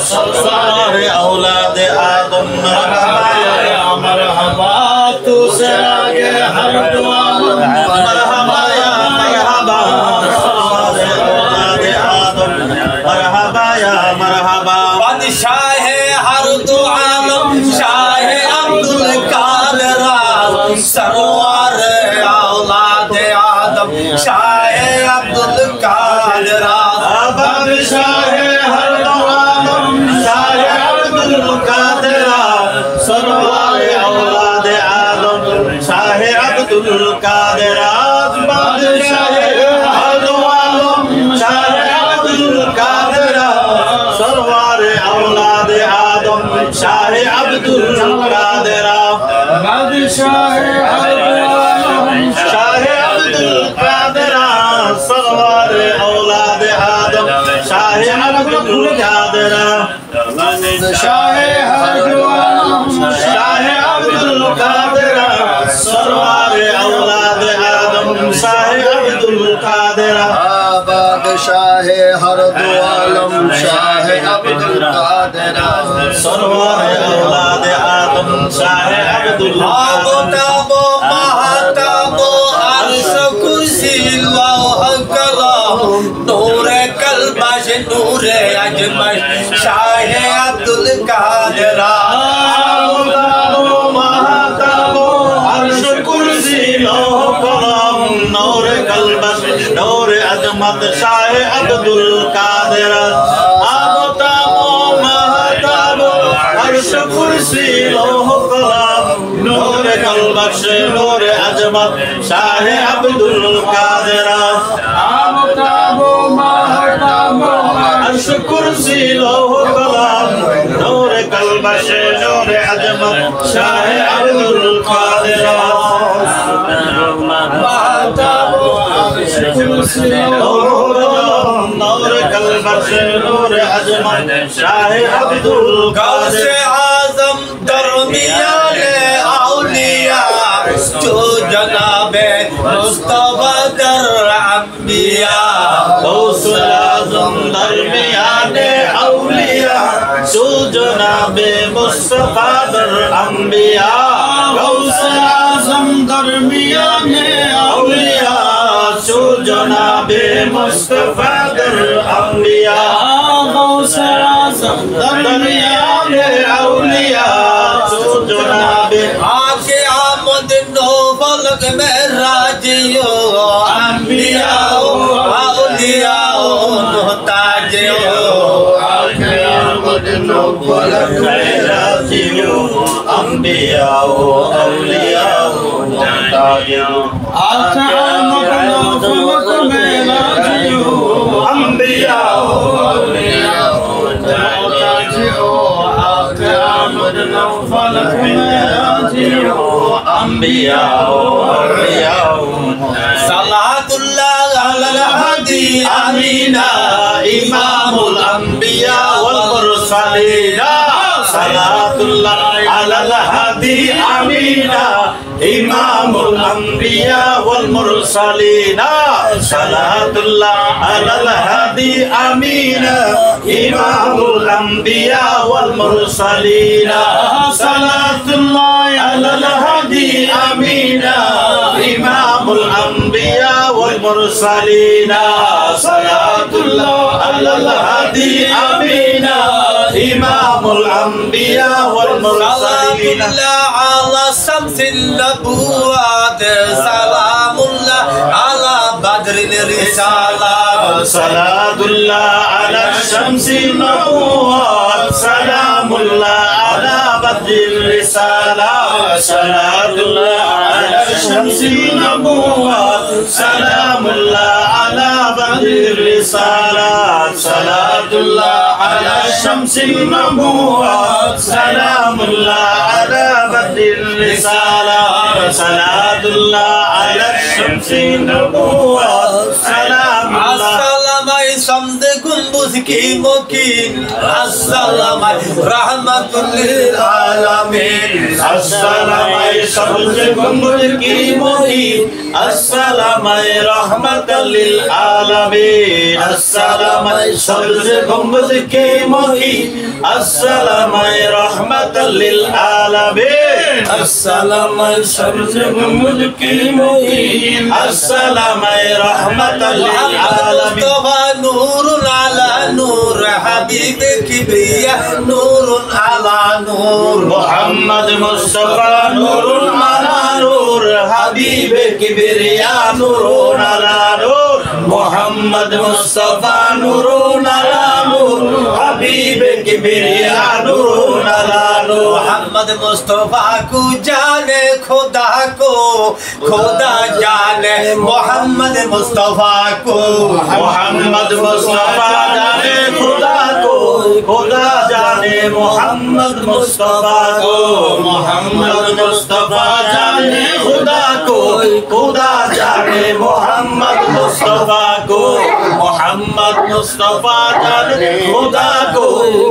सरवार औलाद आदम मरहबा या मरहबा तू से आगे हर दुआ मरहबा या मरहबा सरवार औलाद आदम मरहबा या मरहबा बादशाह हर दो आलम शाह अब्दुल कादिर सरवार औलाद आदम शाह अब्दुल कादिर बादशाह हर दो आलम शाह अब्दुल कादिर सरवार औलाद आदम शाह अब्दुल कादिर बादशाह हर दो आलम शाह अब्दुल कादिर सरवार औलाद आदम शाह अब्दुल कादिर बादशाह हर दो आलम शाह अब्दुल कादिर सरवार औलाद आदम शाह अब्दुल कादिर बादशाह हर दो आलम शाह अब्दुल कादिर सरवार औलाद आदम शाह अब्दुल कादिर बादशाह हर दो आलम शाह अब्दुल कादिर सरवार औलाद आदम शाह अब्दुल कादिर महाताबो अर्श कुर्सी लौह कलम नूर कल्बश नूर अजमश शाह अब्दुल कादिर महाताबो अर्श कुर्सी लौह कलम नूर कल्बश नूर अजमत शाह अब्दुल कादिर महाताबो अर्श कुर्सी लौह कलम नूर कल्बश नूर अजमत शाह अब्दुल कादिर महाताबो अर्श कुर्सी लौह कलम नूर कल्बश नूर अजमत शाह अब्दुल कादिर महाताबो अर्श कुर्सी लौह कलम नूर कल्बश नूर अजमत शाह अब्दुल कादिर आज़म दरमियाने औलिया जो जनाबे मुस्तफा दर अंबिया गौसुल आज़म दरमियाने औलिया जो जनाबे मुस्तफा दर अंबिया गौसुल आज़म दरमियाने औलिया जो जनाबे मुस्तफा दर अंबिया गौसुल आज़म दरमियाने औलिया जो जनाबे आके आमद नो फलक में राजियो अंबिया औलिया मोहताजियो आके आमद नो फलक में राजियो अंबिया औलिया मोहताजियो आके आमद नो फलक में राजियो अंबिया औलिया मोहताजियो आके आमद नो फलक में राजियो अंबिया औलिया सलातुल्लाह अलल हदी अमीना इमामुल अंबिया वल मुरसलीन सलातुल्लाह अलल हदी अमीना इमामुल अंबिया वल मुरसलीन सलातुल्लाह अलल हदी अमीना इमामुल अंबिया वल मुरसलीन सलातुल्लाह अलल हदी अमीना इमामुल अंबिया वल मुरसलीन सलातुल्लाह अलल हदी अमीना इमामुल अंबिया वल Mursaleen ala samsil nabuwat salamullah ala badril risalah salatullah ala shamsil nabuwat salamullah ala badril risalah salatullah ala shamsil nabuwat salamullah ala badril risalah salatullah ala shamsil nabuwat salamullah ala badril risalah salatullah ala shamsil nabuwat salamullah assalamai samdekul गंबुज की मुकीन अस्सलाम रहमतुल लिल आलमीन अस्सलाम सब्ज गंबुज की मुकीन अस्सलाम रहमतुल लिल आलमीन अस्सलाम सब्ज गंबुज की मुकीन अस्सलाम रहमतुल लिल आलमीन अस्सलाम सब्ज गंबुज की मुकीन अस्सलाम रहमतुल लिल आलमीन नूर अला नूर हबीब किबरिया नूर अला नूर मोहम्मद मुस्तफा नूर अला नूर हबीब किबरिया नूर अला नूर मोहम्मद मुस्तफा नूर अला नूर हबीब किबरिया नूर अला नूर मोहम्मद मुस्तफा को जाने खुदा को खुदा जाने मोहम्मद मुस्तफा को मोहम्मद मुस्तफा जाने खुदा को खुदा जाने मोहम्मद मुस्तफा को मोहम्मद मुस्तफा जाने खुदा को खुदा जाने मोहम्मद मुस्तफा को मोहम्मद मुस्तफा जाने खुदा को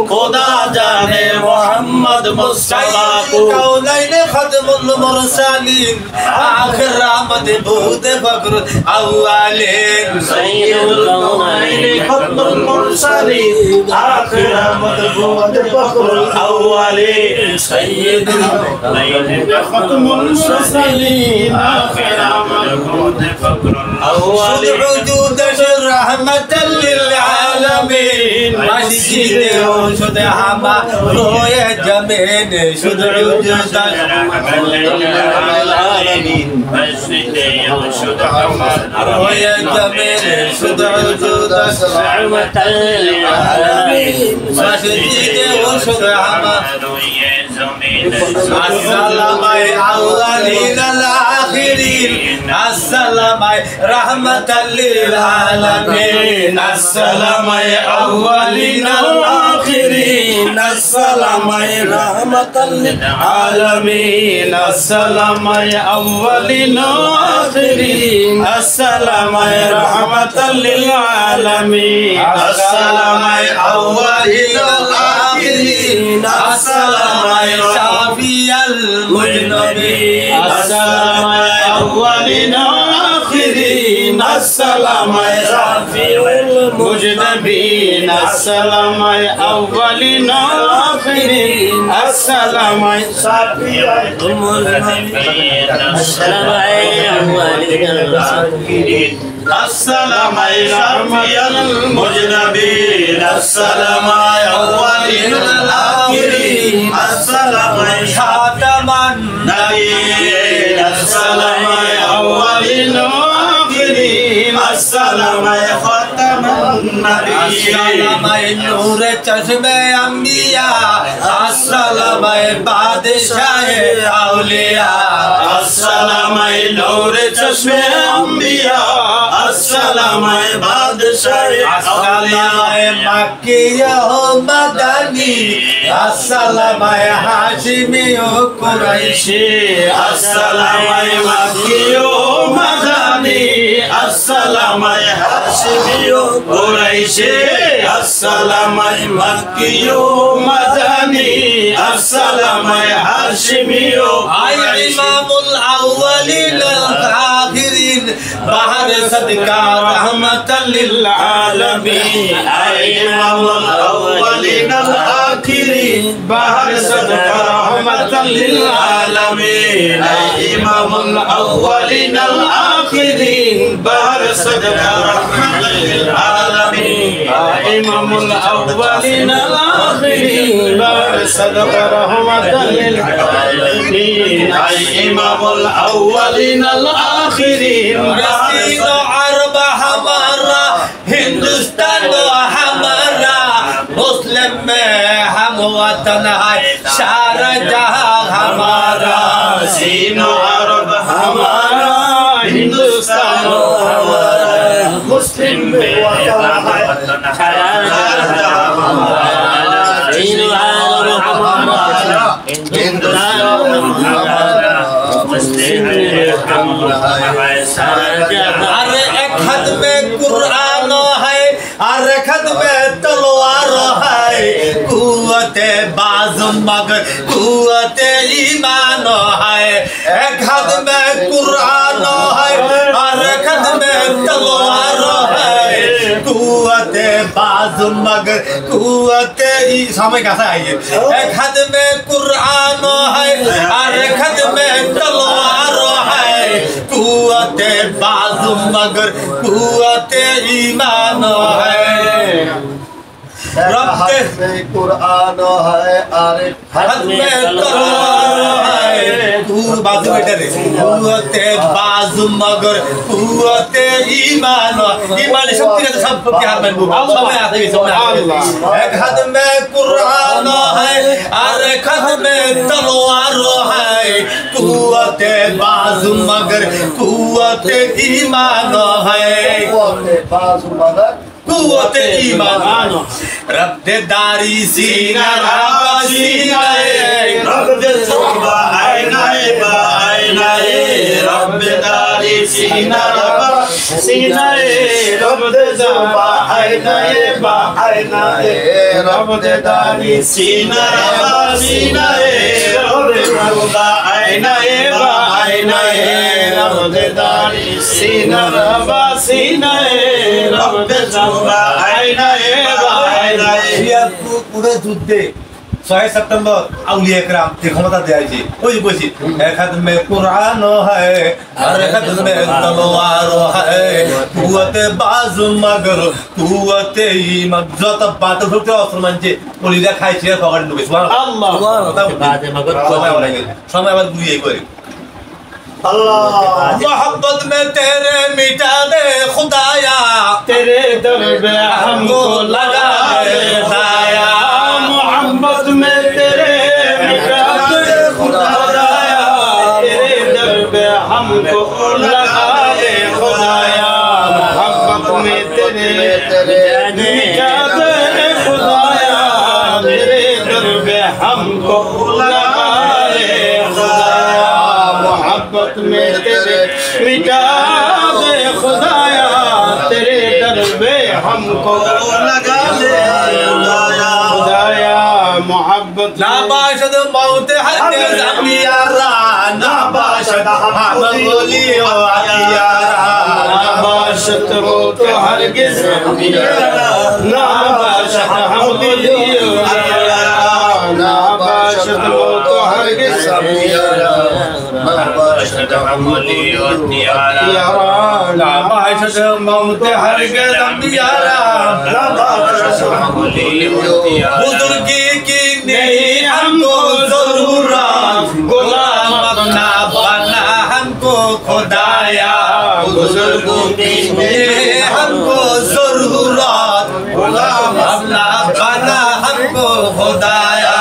खुदा जाने मोहम्मद मुस्तफा को कौनैन खत्मुल मुरसलीन आखिर रहमत बूद फक्र अव्वलीन सय्यदुल कौनैन खत्मुल मुरसलीन आखिर रहमत बूद फक्र अव्वलीन सय्यदुल कौनैन खत्मुल मुरसलीन आखिर रहमत बूद फक्र अव्वलीन वजूद रहमतल लिल आलमीन मस्जिद शुद हमा रोए जमीन शुद वजूद रहमतल लिल आलमीन मस्जिद शुद हमा रोए जमीन शुद वजूद रहमतल लिल आलमीन मस्जिद शुद हमा रोए जमीन अस्सलाम अव्वलीन आखिरीन अस्सलाम रहमतल लिल आलमीन अस्सलाम अव्वलीन आखिरीन अस्सलाम रहमतल लिल आलमीन अस्सलाम अव्वलीन आखिरीन अस्सलाम रहमतल लिल आलमीन अस्सलाम अव्वलीन आखिरीन अस्सलाम शाफिअल मुजनबीन अस्सलाम अव्वलीन आखिरीन अस्सलाम शाफिअल मुजनबीन अस्सलाम अव्वलीन आखिरीन अस्सलाम शाफिअल मुजनबीन अस्सलाम अव्वलीन आखिरीन अस्सलाम शाफिअल मुजनबीन अस्सलाम अव्वलीन आखिरीन अस्सलाम खातमन नबीय्यीन अस्सलाम अव्वलीन आखिरीन अस्सलाम खातमन नबीय्यीन अस्सलाम नूर चश्मे अंबिया अस्सलाम बादशाह औलिया अस्सलाम नूर चश्मे अंबिया अस्सलाम बादशाह अस्सलाम मक्किया मदनी अस्सलाम हाशिमी कुरैशी अस्सलाम मक्किया मदनी अस्सलाम हाशिमी कुरैशी अस्सलाम मक्किया मदनी अस्सलाम हाशिमी आय इमामुल अव्वलीन आखिरीन बाहर सदका रहमतल लिल आलमीन इमामुल अव्वलीन आखिरीन बाहर सदका रहमतल लिल आलमीन इमामुल अव्वलीन आखिरीन बाहर सदका रहमतल लिल आलमीन इमामुल अव्वलीन आखिरीन बाहर सदका रहमतल लिल आलमीन इमामुल अव्वलीन आखिरीन अरब हमारा हिंदुस्तान हमारा मुस्लिम में हम वतन है सारा जहां हमारा सीनो अरब हमारा हिंदुस्तान हमारा मुस्लिम में वतन है सारा जहां हमारा सीनो अरब हमारा हिंदुस्तान हमारा मुस्लिम में हर एक खत में कुरान है हर खत में बाज मगर कुव्वते ईमान है एक हाथ में कुरान है और एक हाथ में तलवार है कुव्वते बाज मगर कुव्वते समय कैसा है ये एक हाथ में कुरान है और एक हाथ में तलवार है कुव्वते बाज मगर कुव्वते ईमान है रब में कुरान है अरे हाथ में तलवार है तू बाजू बैठे रे कुव्वते बाज मगर कुव्वते ईमान ईमान शक्ति का सब के हाथ में अल्लाह में आते हैं सब एक हाथ में कुरान है और एक हाथ में तलवार है कुव्वते बाज मगर कुव्वते ईमान है कुव्वते बाज मगर कुव्वते ईमान रब्दे दारी सीना सीना रब्दे सुबह आईना रब्दे दारी सीना सीना रब्दे सुबह आईना रब्दे दारी सीना सीना रब्दे सुबह आईना रब्दे दारी सीना सीना रब्दे পুরো যুদ্ধে 6 সেপ্টেম্বর আউলিয়া کرام কে ক্ষমতা দেয়াইছে ওই বসি এক হাত মে কুরআন है আর এক হাত মে তলোয়ার है কুওয়াতে বাজ মগর কুওয়াতে ঈমান যত বাত হতে অস্ত্র মানছে পলিদা খাইছে পকড় নেবে সুবহানাল্লাহ বাজে মগর সময় আবার গুইয়ে করে अल्लाह मोहब्बत में तेरे मिटा दे खुदाया तेरे दर पे हमको लगा दे खुदाया मोहब्बत में तेरे मिटा दे खुदाया तेरे दर पे हमको लगा दे खुदाया मोहब्बत में तेरे मिटा दे खुदाया तेरे दर पे हमको लगा दे खुदाया मोहब्बत में तेरे मिटा दे खुदाया तेरे दर पे हमको लगा दे खुदाया मोहब्बत नाबाशद मौत हरगिज़ अमियारा नाबाशद हमलियो अमियारा नाबाशद मौत हरगिज़ अमियारा नाबाशद हमलियो अमियारा नाबाशद मौत हरगिज़ अमियारा नाबाशद हमलियो अमियारा नाबाशद मौत हरगिज़ अमियारा नाबाशद हमलियो अमियारा बुजुर्गी की नहीं हमको ज़रूरत गुलाम अपना बना हमको खुदाया बुजुर्गों की नहीं हमको ज़रूरत गुलाम अपना बना हमको खुदाया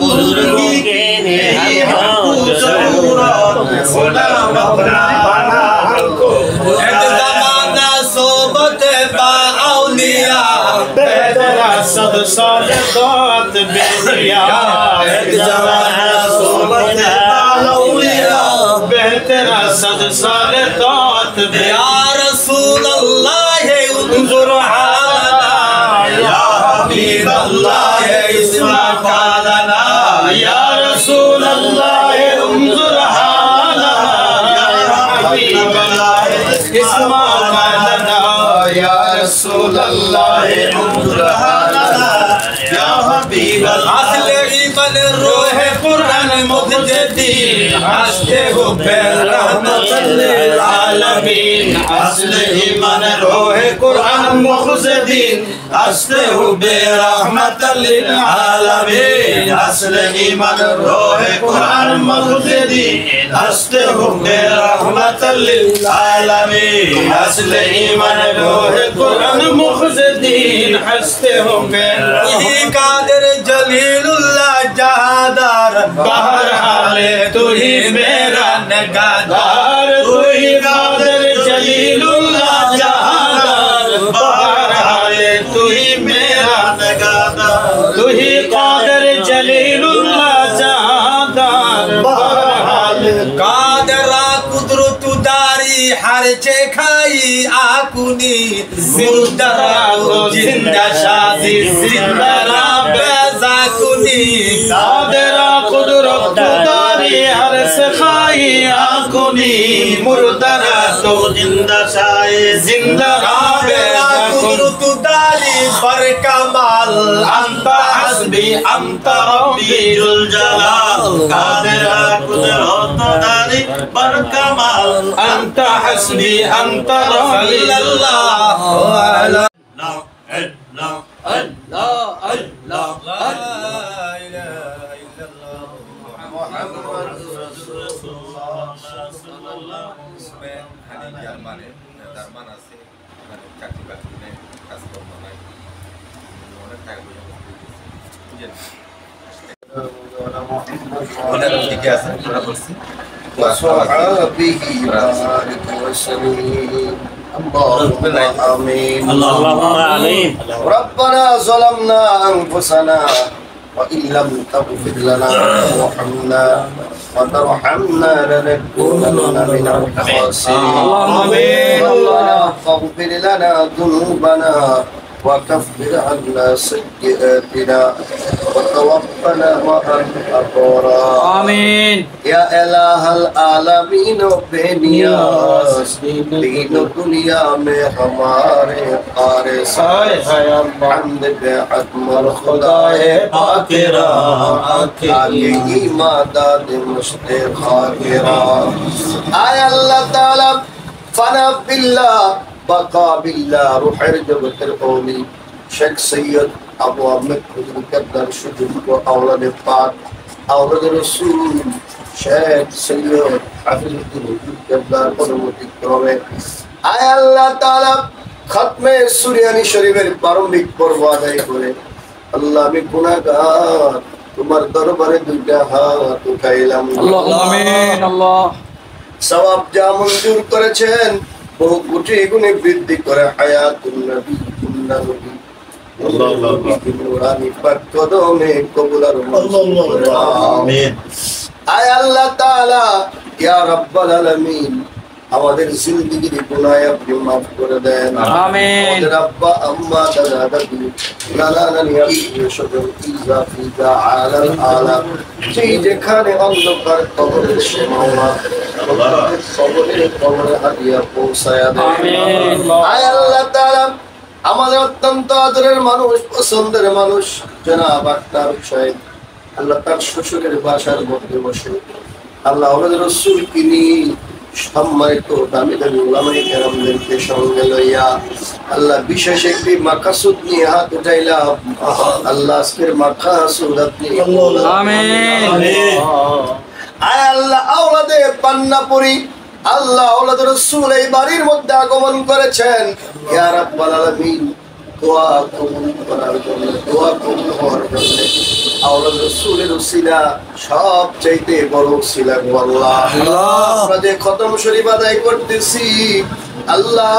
बुजुर्गी की नहीं हमको ज़रूरत गुलाम अपना बना हमको एक ज़माना सोबत बाउलिया बेदरा सद सादत बेरिया एक ज़माना सोबत बाउलिया बेहतरा सद सादत या रसूल अल्लाह उन्जुर हालना या हबीब अल्लाह इस्मा कालना या रसूल अल्लाह उन्जुर हालना या हबीब अल्लाह इस्मा कालना या रसूल अल्लाह उन्जुर हालना या हबीब अल्लाह असले ईमान रूह कुरान मुजद्दिद हस्ते हो रहमतुल लिल आलमीन असले ईमान रूह कुरान मुजद्दिद हस्ते हो रहमतुल लिल आलमीन असले ईमान रूह कुरान मुजद्दिद हस्ते हो रहमतुल लिल आलमीन असले ईमान रूह कुरान मुजद्दिद हस्ते हो कादिर जलीलुल्लाह जहादार बहर हाले तू ही मेरा नगादार तू ही कादिर जलीलुल्लाह जहादार बहर हाले तू ही मेरा नगादार तू ही कादिर जलीलुल्लाह जहादार बहर हाले कादरा कुदरत दारी हर चे खाई आकुनी जिंदा को जिंदा शादी जिंदा बेजा कुनी قادر قدرت داری ہر سخائی آنکھونی مردنا تو زندہ شائے زندہ قادر قدرت داری بر کمال انت حسبی انت ربی جل جلال قادر قدرت داری بر کمال انت حسبی انت ربی اللہ علی اللہ اللہ اللہ لا إله إلا الله محمد رسول الله صلى الله عليه وسلم হানি জার্মানে জার্মান আছে মানে চাকরি বাকরি নেই কাজকর্ম নাই অনেক টাকা বুঝেন অনেক ঠিক আছে আমরা বলছি وصحابه بارك وسلم اللهم آمين اللهم آمين ربنا ظلمنا أنفسنا وإن لم تغفر لنا وترحمنا لنكونن من الخاسرين اللهم آمين ربنا فاغفر لنا ذنوبنا وكفر عنا سيئاتنا وتوفنا مع الأبرار آمين يا إله العالمین بے نیاز دین و دنیا میں ہمارے قارس حمد بے عدم الخدائے باقرہ آگے ایماداد مشت خاکرہ آئے اللہ تعالی فنا باللہ بقا باللہ روحر جبتر قولی شیخ سید ابو احمد حضر قدر شجر کو اولاد پاک اولاد رسول شیخ سید حفظ الدین قدر قدمتی کرمে আয় আল্লাহ তাআলা খতমে সুরিয়ানি শরীফের প্রারম্ভিক পর্ব আদায় করে আল্লাহ আমি গুনাহগার তোমার দরবারে দুইটা হাত উঠাইলাম اللهم آمين الله সওয়াব যা মঞ্জুর করেছেন বহু কোটি গুণে বৃদ্ধি করে হায়াতুন নবী নবী নুরানি পাক কদমে কবুল আর মঞ্জুর আমিন আয় আল্লাহ তাআলা ইয়া রাব্বাল আলামিন আমাদের জিন্দেগির গুনাহ আপনি maaf করে দেন আমিন আমাদের আব্বা আম্মা দাদা দাদি নানা নানি আত্মীয় স্বজন ইজা ফিজা আলাল আলাম যে যেখানে অন্ধকার কবরের সীমানা কবরে হাদিয়া পৌঁছায়া দেন আমিন আয় আল্লাহ তাআলা আমাদের অত্যন্ত আদরের মানুষ পছন্দের মানুষ জনাব আক্তার সাহেব আল্লাহ তার শ্বশুরের বাসার মধ্যে বসে আল্লাহ আমাদের রাসূল কিনি সম্মানিত দামি দামি উলামায়ে কেরামদেরকে সঙ্গে লইয়া আল্লাহ বিশেষ একটি মাকাসুদ নিয়ে হাত উঠাইলাম আল্লাহ আজকের মাকাসুদ আপনি আমিন আয় আল্লাহ আওলাদে পান্নাপুরি আল্লাহ আওলাদ রাসূল এই বাড়ির মধ্যে আগমন করেছেন ইয়া রাব্বাল আলামিন দোয়া কবুল করার জন্য দোয়া কবুল হওয়ার জন্য আওলাদ রাসূলের উসিলা সব চাইতে বড় উসিলা গো আল্লাহ আমরা যে খতম শরীফ আদায় করতেছি আল্লাহ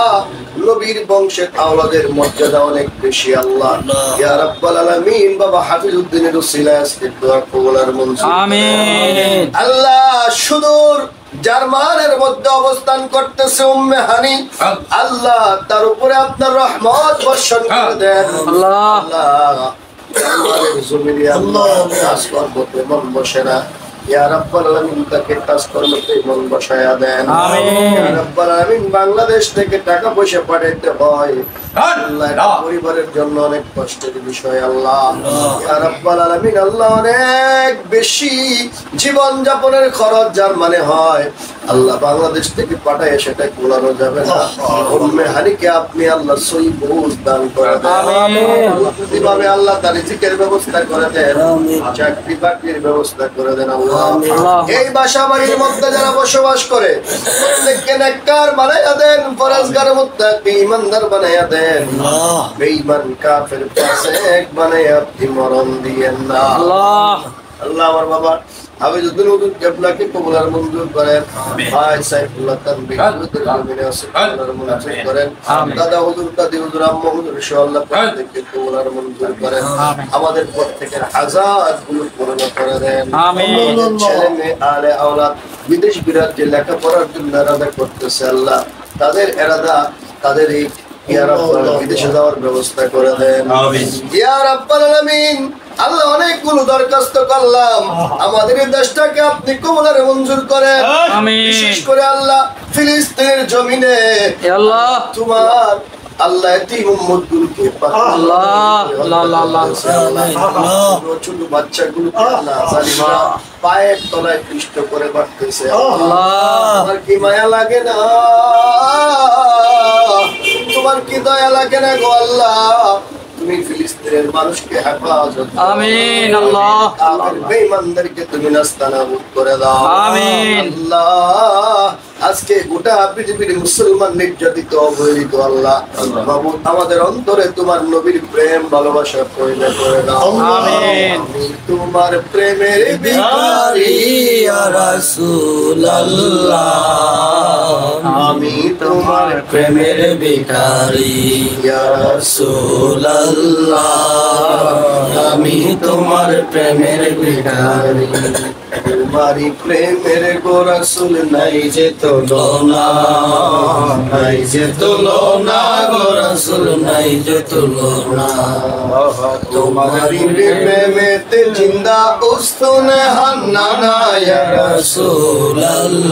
নবীর বংশের আওলাদের মর্যাদা অনেক বেশি আল্লাহ ইয়া রাব্বাল আলামিন বাবা হাফিজউদ্দিনের উসিলা আজকে দোয়া কবুল আর মঞ্জুর আমিন আল্লাহ সুদূর জার্মানের মধ্যে অবস্থান করতেছে উম্মে হানি আল্লাহ তার উপরে আপনার রহমত বর্ষণ করে দেন আল্লাহ জার্মানের জমিনে আল্লাহ কাজ করতে মন বসে না ইয়া রাব্বাল আলামিন তাকে কাজ করতে মন বসায়া দেন আমিন ইয়া রাব্বাল আলামিন বাংলাদেশ থেকে টাকা পয়সা পাঠাইতে হয় আল্লাহ এটা পরিবারের জন্য অনেক কষ্টের বিষয় আল্লাহ ইয়া রাব্বাল আলামিন আল্লাহ অনেক বেশি জীবন যাপনের খরচ জার্মানে হয় আল্লাহ বাংলাদেশ থেকে পাঠায় সেটা কুলানো যাবে না উম্মে হানিকে আপনি আল্লাহ সহি বুঝ দান করে দেন আমিন প্রতিভাবে আল্লাহ তার রিজিকের ব্যবস্থা করে দেন চাকরি বাকরির ব্যবস্থা করে দেন আল্লাহ এই বাসা বাড়ির মধ্যে যারা বসবাস করে প্রত্যেককে নেককার বানায়া দেন ফরজগার মুত্তাকি ঈমানদার বানায়া দেন বেঈমান কাফের ফাসিক বানায়া আপনি মরণ দিয়েন না আল্লাহ আল্লাহ আমার বাবা হাফিজউদ্দিন হুজুর কেবলাকে কবুল আর মঞ্জুর করেন ভাই সাইফুল্লাহ তানবীর হুজুর জমিনে আছে কবুল আর মঞ্জুর করেন দাদা হুজুর দাদি হুজুর আম্মা হুজুর ইনশাআল্লাহ প্রত্যেককে কবুল আর মঞ্জুর করেন আমাদের প্রত্যেকের হাজাত গুলো পূরণ করে দেন আমিন ছেলে মেয়ে আলে আওলাদ বিদেশ বিরাজ্যে লেখাপড়ার জন্য এরাদা করতেছে আল্লাহ তাদের এরাদা তাদের এই ইয়া রাব্বাল বিদেশে যাওয়ার ব্যবস্থা করে দেন আমিন ইয়া রাব্বাল আলামিন আল্লাহ অনেকগুলো দরখাস্ত করলাম, আমাদের এই দেশটাকে আপনি কবুলের মঞ্জুর করেন। আমিন। বিশেষ করে আল্লাহ ফিলিস্তিনের জমিনে ইয়া আল্লাহ তোমার আল্লাহ এতিম উম্মতগুলোকে আল্লাহ আল্লাহ আল্লাহ ছোট বাচ্চাগুলোকে আল্লাহ জালিমরা পায়ের তলায় পিষ্ট করে বাড়তেছে। তোমার কি মায়া লাগে না? তোমার কি দয়া লাগে না গো আল্লাহ? তুমি ফিলিস্তিনের মানুষকে হেফাজত করো। আমিন আল্লাহ আর বেঈমানদেরকে তুমি নাস্তানাবুদ করে দাও। আমিন। আল্লাহ আজকে গোটা পৃথিবীর মুসলমান নির্যাতিত অবহেলিত আল্লাহ মাবুদ আমাদের অন্তরে তোমার নবীর প্রেম ভালোবাসা পয়দা করে দাও। আমিন। আমি তোমার প্রেমের ভিখারি ইয়া রাসূলুল্লাহ, আমি তোমার প্রেমের ভিখারি ইয়া রাসূলুল্লাহ, আমি তোমার প্রেমের ভিখারি। তোমারি প্রেমের গো রাসূল নাই যে তুলনা, নাই যে তুলনা গো রাসূল নাই যে তুলনা। তোমারি প্রেমেতে জিন্দা উস্তুনে হান্নানা ইয়া রাসূলুল্লাহ,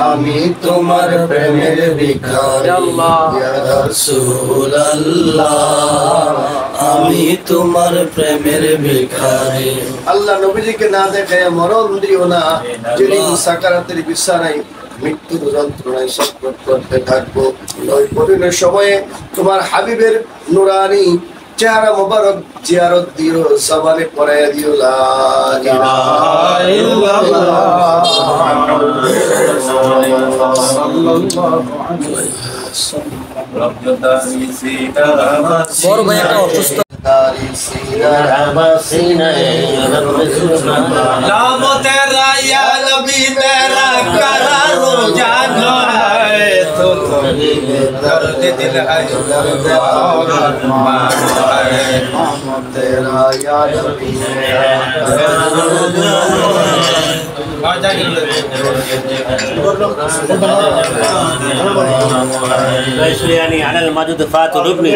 আমি তোমার প্রেমের ভিখারি ইয়া রাসূলুল্লাহ, আমি তোমার প্রেমের ভিখারি। আল্লাহ নবীজিকে না দেখে মরণ দিও না, যিনি সাকারাতের বিছানায় মৃত্যুর যন্ত্রণায় সফর করতে থাকবো। ওই কঠিন সময়ে তোমার হাবিবের নুরানি চেহারা মোবারক জিয়ারত দিও, সবারে পড়ায় দিও লা ইলাহা ইল্লাল্লাহ বড় ভাই একটা অসুস্থ नाम तेरा या नबी मेरा करारो जानो है, तो दर्द दिल है दर्द तेरा या नबी मेरा يعني على الموجود فاتوا لبني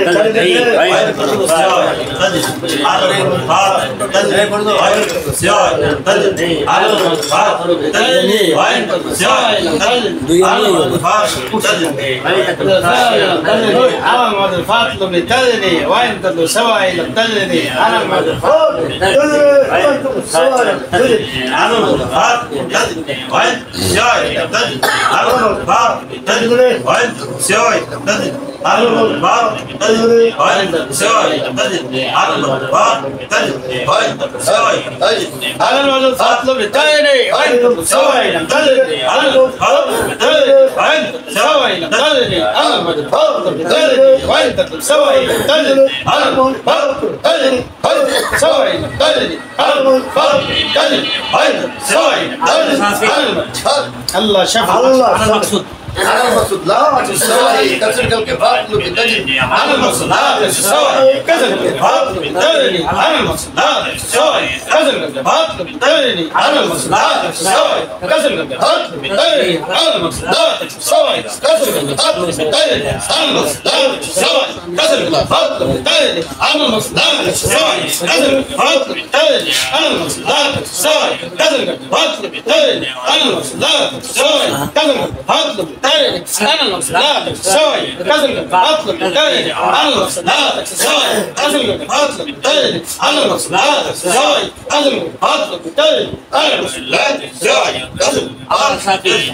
الله شفا على المقصود على المقصود لا تساوي كسر الكفاء تجد على المقصود لا تساوي كسر الكفاء تجد على المقصود لا تساوي كسر الكفاء تجد على المقصود لا تساوي كسر الكفاء تجد على المقصود لا تساوي كسر الكفاء تجد على المقصود لا تساوي كسر الكفاء تجد على المقصود لا تساوي كسر الكفاء تجد على المقصود لا تساوي كسر الكفاء تجد على المقصود لا تساوي كسر الكفاء أنا المصلحة تساوي كذا أطلب تاني أنا المصلحة تساوي كذا أطلب تاني أنا المصلحة تساوي كذا أطلب تاني أنا المصلحة تساوي كذا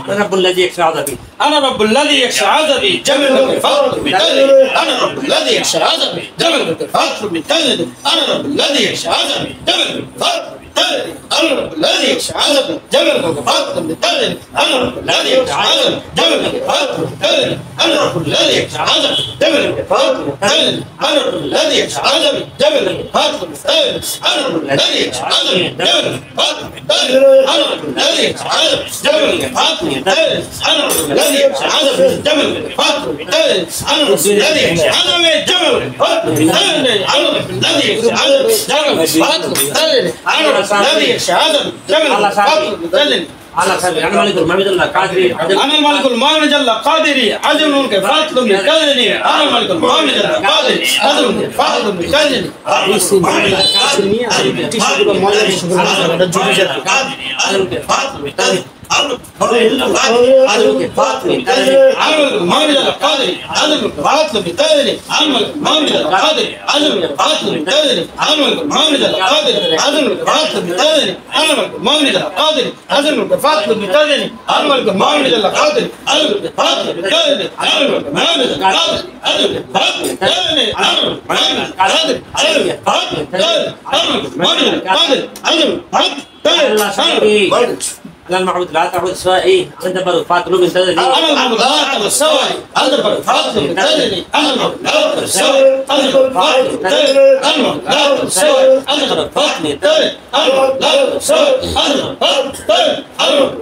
رب الذي يكفي عذابي أنا رب الذي يكشى عذبي جمل الفضل بالتالي أنا رب الذي يكشى عذبي جمل الفضل بالتالي أنا رب الذي يكشى عذبي جمل الفضل بالتالي أنا رب الذي يكشى عذبي جمل الفضل بالتالي أنا رب الذي يكشى عذبي جمل الفضل بالتالي أنا رب الذي يكشى عذبي جمل الفضل بالتالي أنا رب الذي يكشى عذبي جمل الفضل بالتالي أنا رب الذي يكشى عذبي جمل الفضل بالتالي أنا رب الذي يكشى عذبي جمل الفضل بالتالي أنا رب الذي يكشى عذبي جمل الفضل بالتالي أنا رب الذي يكشى عذبي جمل الفضل بالتالي أنا رب الذي يكشى عذبي جمل الفضل بالتالي أنا رب الذي يكشى عذبي جمل الفضل بالتالي على سبيل أنا مالك المحمد الله قادري أنا الملك المؤمن جل قادري عزم كفاة من كذني أنا الملك المؤمن جل قادري عزم كفاة من كذني لا المعبود لا تعبد سوائي أنت برو فاطلو من تدري أنا المعبود لا تعبد سوائي أنت برو فاطلو من تدري أنا المعبود لا تعبد سوائي أنت برو فاطلو من تدري أنا المعبود لا تعبد سوائي أنت برو فاطلو من تدري أنا المعبود لا تعبد سوائي أنت برو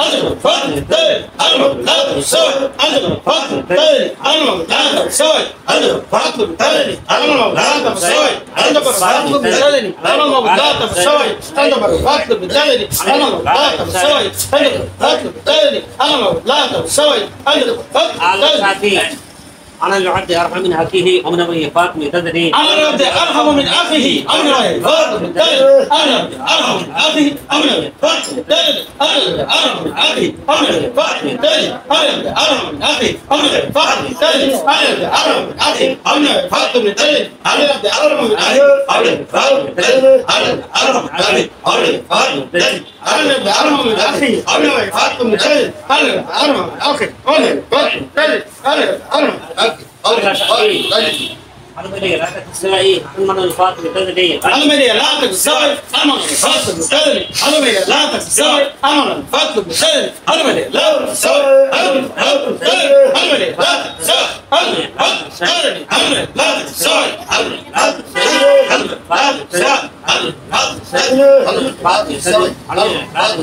فاطلو من تدري أنا المعبود لا تعبد سوائي أنت برو فاطلو من تدري أنا المعبود لا تعبد سوائي أنت برو فاطلو من تدري أنا المعبود لا تعبد سوائي أنت برو فاطلو من تدري أنا المعبود لا تعبد سوائي أنت برو فاطلو من تدري أنا المعبود لا سوي أنا بالتالي أنا لا سوي على ساتي أنا العبد أرحم من أخيه ومن أبي فاطمة تدري أنا العبد أرحم من أخيه أمن أبي فاطمة تدري أنا أرحم من أخيه أمن أبي فاطمة تدري أنا أرحم من أخيه أمن أبي فاطمة تدري أنا أرحم من أخيه أمن أبي فاطمة تدري أنا أرحم من أخيه أمن أبي فاطمة تدري أنا أرحم من أخيه أمن أبي فاطمة تدري أنا أرحم من أخيه أمن أبي فاطمة تدري أنا أرحم من أخيه أمن أبي فاطمة تدري أنا أرحم من أخيه أمن أبي فاطمة تدري أنا أرحم أنا بدي لا تسوي أنا من فاطمة تدري أنا بدي لا تسوي أنا من فاطمة تدري أنا بدي لا تسوي أنا من فاطمة تدري أنا بدي لا تسوي أنا من فاطمة تدري أنا بدي لا تسوي أنا من فاطمة تدري أنا بدي لا تسوي أنا من فاطمة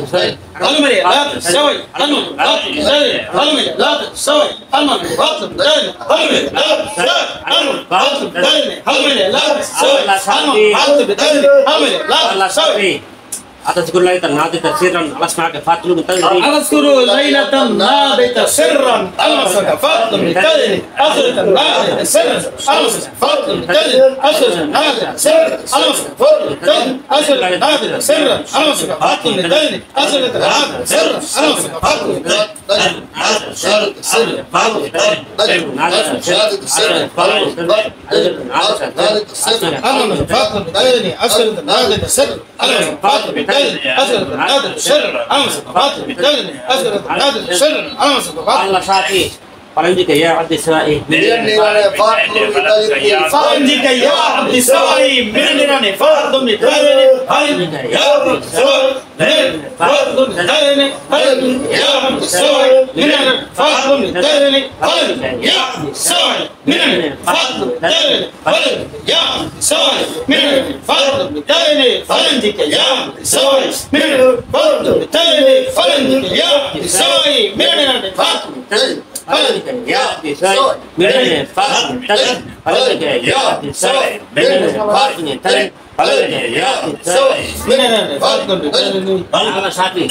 تدري أنا بدي لا تسوي أنا من فاطمة تدري أنا بدي لا تسوي أنا من فاطمة تدري أنا بدي لا تسوي أنا من فاطمة أتذكر ليلة ناديت سرا على اسمعك فاطمة من تدري أذكر ليلة ناديت سرا ألمسك فاطمة من تدري أذكر ناديت سرا ألمسك فاطمة من تدري أذكر ناديت سرا ألمسك فاطمة من تدري أذكر ناديت سرا ألمسك فاطمة من تدري أذكر ناديت سرا ألمسك فاطمة من تدري الله شافي فلنجك يا عبد السوائي فلنجك يا عبد السوائي من نيراني فاطمة من تدري فلنجك يا عبد السوائي فاطمة من تدري فلنجك يا عبد السوائي من فاطمة من تدري فلنجك يا عبد السوائي من فاطمة من تدري فلنجك يا عبد السوائي من فاطمة من تدري فلنجك يا عبد السوائي من فاطمة من تدري فلنجك يا عبد السوائي من نيراني فاطمة من تدري فلنجك يا عبد السوائي من فاطمة من تدري فلنجك يا عبد السوائي من فاطمة من تدري فلنجك يا عبد السوائي من فاطمة من تدري الله شافي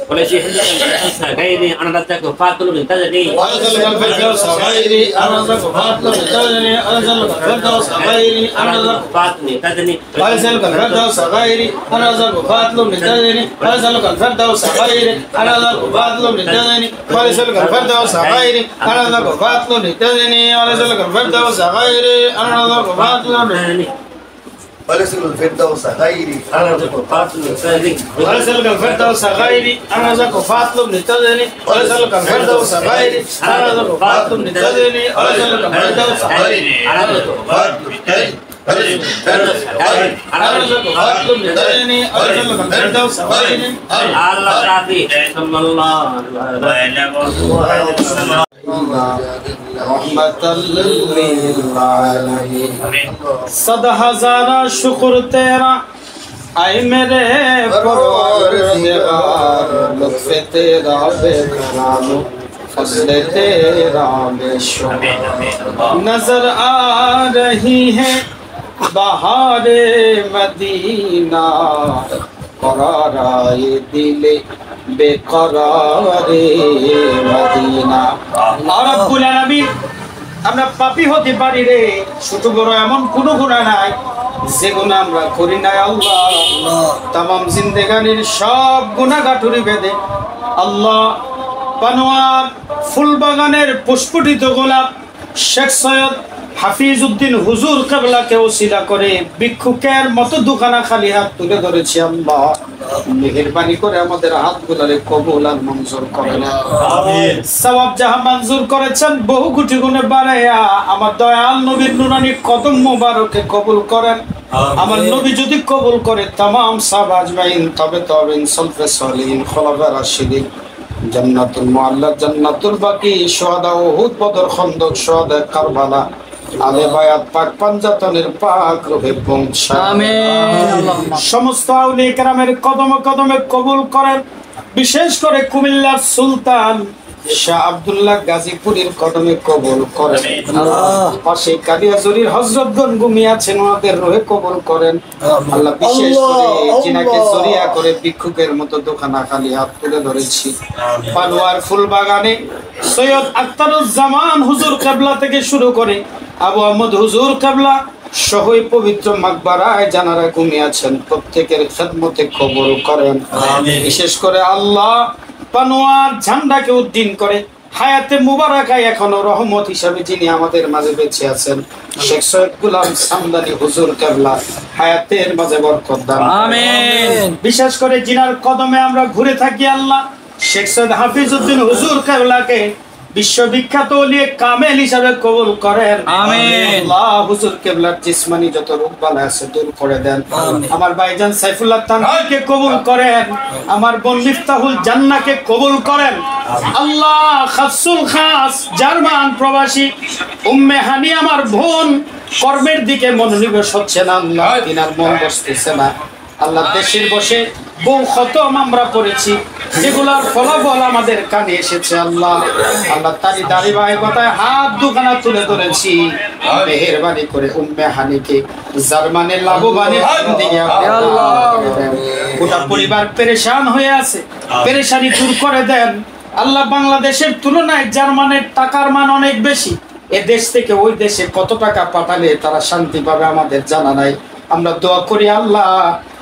ولا شيء حدث غيري أنا رتك فاطمة من تدري أنزل الفردوس غيري أنزل فاطمة من تدري أنزل الفردوس غيري أنزل فاطمة من تدري أنزل الفردوس غيري أنزل فاطمة من تدري أنزل الفردوس غيري أنزل فاطمة من تدري أنزل الفردوس غيري أنزل فاطمة من تدري أنزل الفردوس غيري أنزل فاطمة من تدري ولسل الفردوس غيري أنا رتك فاطمة من تدري ولسل الفردوس غيري أنزل فاطمة من تدري ولسل الفردوس غيري أنزل فاطمة من تدري ولسل الفردوس غيري أنا رتك فاطمة من تدري الله شافي صلى الله عليه وسلم رحمة للعالمين सदा हजारा शुक्र तेरा आए मेरे परवरदिगार लुत्फ़े तेरा बेकराम फज़ल तेरा बेशुमार नजर आ रही है बहारे मदीना कराराए दिले বেকরারে মদিনা। রব্বুল আলামিন, আমরা পাপী হতে পারি রে, ছোট বড় এমন কোনো গুনাহ নাই যে গুনাহ আমরা করি নাই আল্লাহ। তামাম জিন্দেগানির সব গুনাহ গাঠুরি বেঁধে আল্লাহ পানোয়ার ফুলবাগানের পুষ্পটিত গোলাপ শেখ সৈয়দ হাফিজ উদ্দিন হুজুর কেবলাকে ওসিলা করে ভিক্ষুকের মতো দুখানা খালি হাত তুলে ধরেছি আল্লাহ। মেহেরবানি করে আমাদের হাতগুলোরে কবুল আর মঞ্জুর করেন। আমিন। সওয়াব যাহা মঞ্জুর করেছেন বহু কোটি গুণে বাড়াইয়া আমার দয়াল নবীর নুরানি কদম মোবারকে কবুল করেন। আমার নবী যদি কবুল করে तमाम সাহাবা আজমাইন, তবে তবেন সলফে সলিহিন খোলাফায়ে রাশিদিন, জান্নাতুল মুআল্লা, জান্নাতুল বাকি, শুহাদা উহুদ, বদর, খন্দক, শুহাদা কারবালা, আলে বায়াত, পাক পাঞ্জাতনের পাক রূহে পৌঁছা। আমিন। সমস্ত আউলিয়া কেরামের কদমে কদমে কবুল করেন। বিশেষ করে কুমিল্লার সুলতান শাহ আব্দুল্লাহ গাজীপুরীর কদমে কবুল করেন। পাশে কালিয়াজুরির হযরতগণ ঘুমিয়ে আছেন, ওনাদের রূহে কবুল করেন আল্লাহ। বিশেষ করে জিনাকে জরিয়া করে ভিক্ষুকের মতো দোকানা খালি হাত তুলে ধরেছি। পানোয়ার ফুলবাগানে সৈয়দ আখতারুজ্জামান হুজুর কেবলা থেকে শুরু করে আবু আহমদ হুজুর কেবলা সহই পবিত্র মাকবারায় যারা ঘুমিয়ে আছেন প্রত্যেকের খেদমতে কবুল করেন। বিশেষ করে আল্লাহ পানোয়ার ঝান্ডাকে উদ্দিন করে হায়াতে মুবারাকায় এখনো রহমত হিসাবে যিনি আমাদের মাঝে বেঁচে আছেন শেখ সৈয়দ গোলাম সামদানি হুজুর কেবলা হায়াতের মাঝে বরকত দান। আমিন। বিশেষ করে জিনার কদমে আমরা ঘুরে থাকি আল্লাহ শেখ সৈয়দ হাফিজ উদ্দিন হুজুর কেবলাকে বিশ্ববিখ্যাত ওলিয়ে কামেল হিসাবে কবুল করেন। আমিন। আল্লাহ হুজুর কেবলার জিসমানি যত রোগ বালা আছে দূর করে দেন। আমার ভাইজান সাইফুল্লাহ তানকে কবুল করেন। আমার বোন মিফতাহুল জান্নাহকে কবুল করেন আল্লাহ। খাসুল খাস জার্মান প্রবাসী উম্মে হানি আমার বোন কর্মের দিকে মনোনিবেশ হচ্ছে না আল্লাহ, তিনার মন বসতেছে না আল্লাহ। দেশের বসে বহু খতম আমরা পড়েছি যেগুলার ফলাফল আমাদের কানে এসেছে আল্লাহ। আল্লাহ তারি দাড়ি ভাই কথায় হাত দুখানা তুলে ধরেছি, মেহেরবানি করে উম্মে হানিকে জার্মানের লাভবানের দিকে গোটা পরিবার পেরেশান হয়ে আছে, পেরেশানি দূর করে দেন আল্লাহ। বাংলাদেশের তুলনায় জার্মানের টাকার মান অনেক বেশি। এ দেশ থেকে ওই দেশে কত টাকা পাঠালে তারা শান্তি পাবে আমাদের জানা নাই। আমরা দোয়া করি আল্লাহ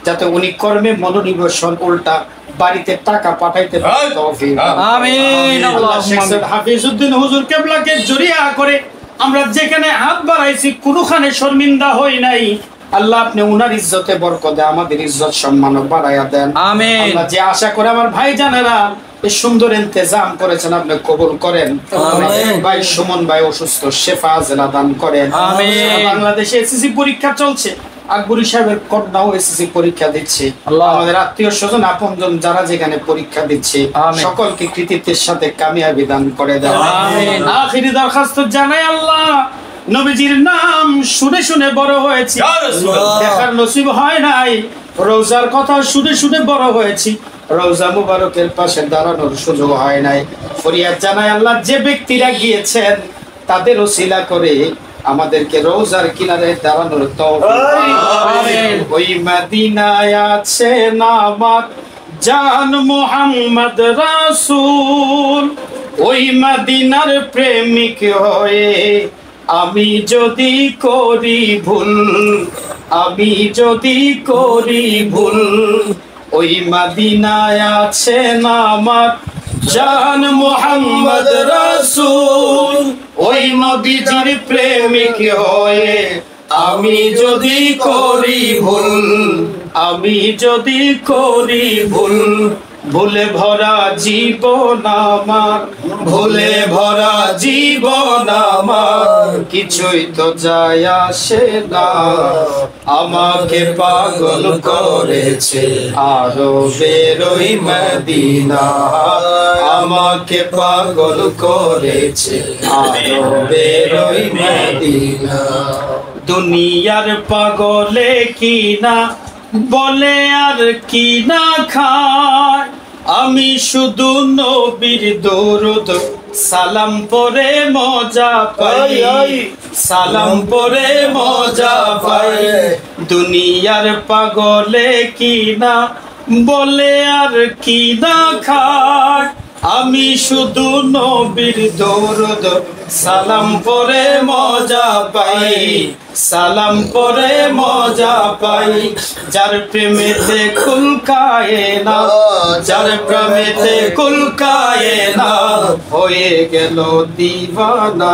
যাতে উনি কর্মে মনোনিবেশন উল্টা বাড়িতে টাকা পাঠাইতে পারে তৌফিক। আমিন। আল্লাহ শেখ সৈয়দ হাফিজ উদ্দিন হুজুর কেবলাকে জড়িয়া করে আমরা যেখানে হাত বাড়াইছি কোনখানে শর্মিন্দা হই নাই আল্লাহ। আপনি উনার ইজ্জতে বরকত দেন, আমাদের ইজ্জত সম্মান বাড়াইয়া দেন। আমিন। আল্লাহ যে আশা করে আমার ভাই জানেরা এই সুন্দর ইন্তজাম করেছেন আপনি কবুল করেন। ভাই সুমন ভাই অসুস্থ, শেফা আজলা দান করেন। আমিন। বাংলাদেশে এসএসসি পরীক্ষা চলছে, আকবরী সাহেবের কন্যাও এসএসসি পরীক্ষা দিচ্ছে। আমাদের আত্মীয় স্বজন আপনজন যারা যেখানে পরীক্ষা দিচ্ছে সকলকে কৃতিত্বের সাথে কামিয়াবি দান করে দেন। আমিন। আখিরি দরখাস্ত জানাই আল্লাহ নবীজির নাম শুনে শুনে বড় হয়েছি, দেখার নসিব হয় নাই। রোজার কথা শুনে শুনে বড় হয়েছি, রোজা মুবারকের পাশে দাঁড়ানোর সুযোগ হয় নাই। ফরিয়াদ জানাই আল্লাহ যে ব্যক্তিরা গিয়েছেন তাদের ওসিলা করে আমাদেরকে রোজার কিনারে দাঁড়ানোর তৌফিক। আমিন। ওই মদিনায় আছে নামাত জান মুহাম্মদ রাসূল, ওই মদিনার প্রেমিক হয়ে আমি যদি করি ভুল, আমি যদি করি ভুল, ওই মদিনায় আছে নামাত জান মুহাম্মদ রাসূল, ওই নবীজির প্রেমিক হয়ে আমি যদি করি ভুল, আমি যদি করি ভুল, ভুলে ভরা জীবন আমার, ভুলে ভরা জীবন আমার, কিছুই তো যায় আসে না, আমাকে পাগল করেছে আরো বেরোই মদিনা, আমাকে পাগল করেছে আরো বেরোই মদিনা। দুনিয়ার পাগলে কি না বলে আর কি না খায়, আমি শুধু নবীর দরুদ সালাম পরে মজা পাই, সালাম পরে মজা পাই। দুনিয়ার পাগলে কি না বলে আর কি না খায় আমি শুধু নবীর দরুদ সালাম পরে মজা পাই সালাম পরে মজা পাই যার প্রেমেতে কুলকায়ে না যার প্রেমেতে কুলকায়ে না হয়ে গেল দিওয়ানা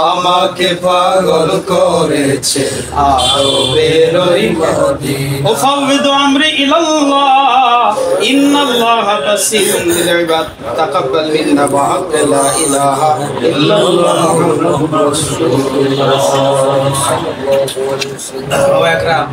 আমাকে পাগল করেছে আরো বেরোই মদিনা ওফাউযু আমরি ইলাল্লাহ ইন্নাল্লাহা বাসীরুন বিল ইবাদ তাকাব্বাল মিন্না ওয়া লা ইলাহা ইল্লাল্লাহ মুহাম্মাদুর রাসূলুল্লাহ الله أكرم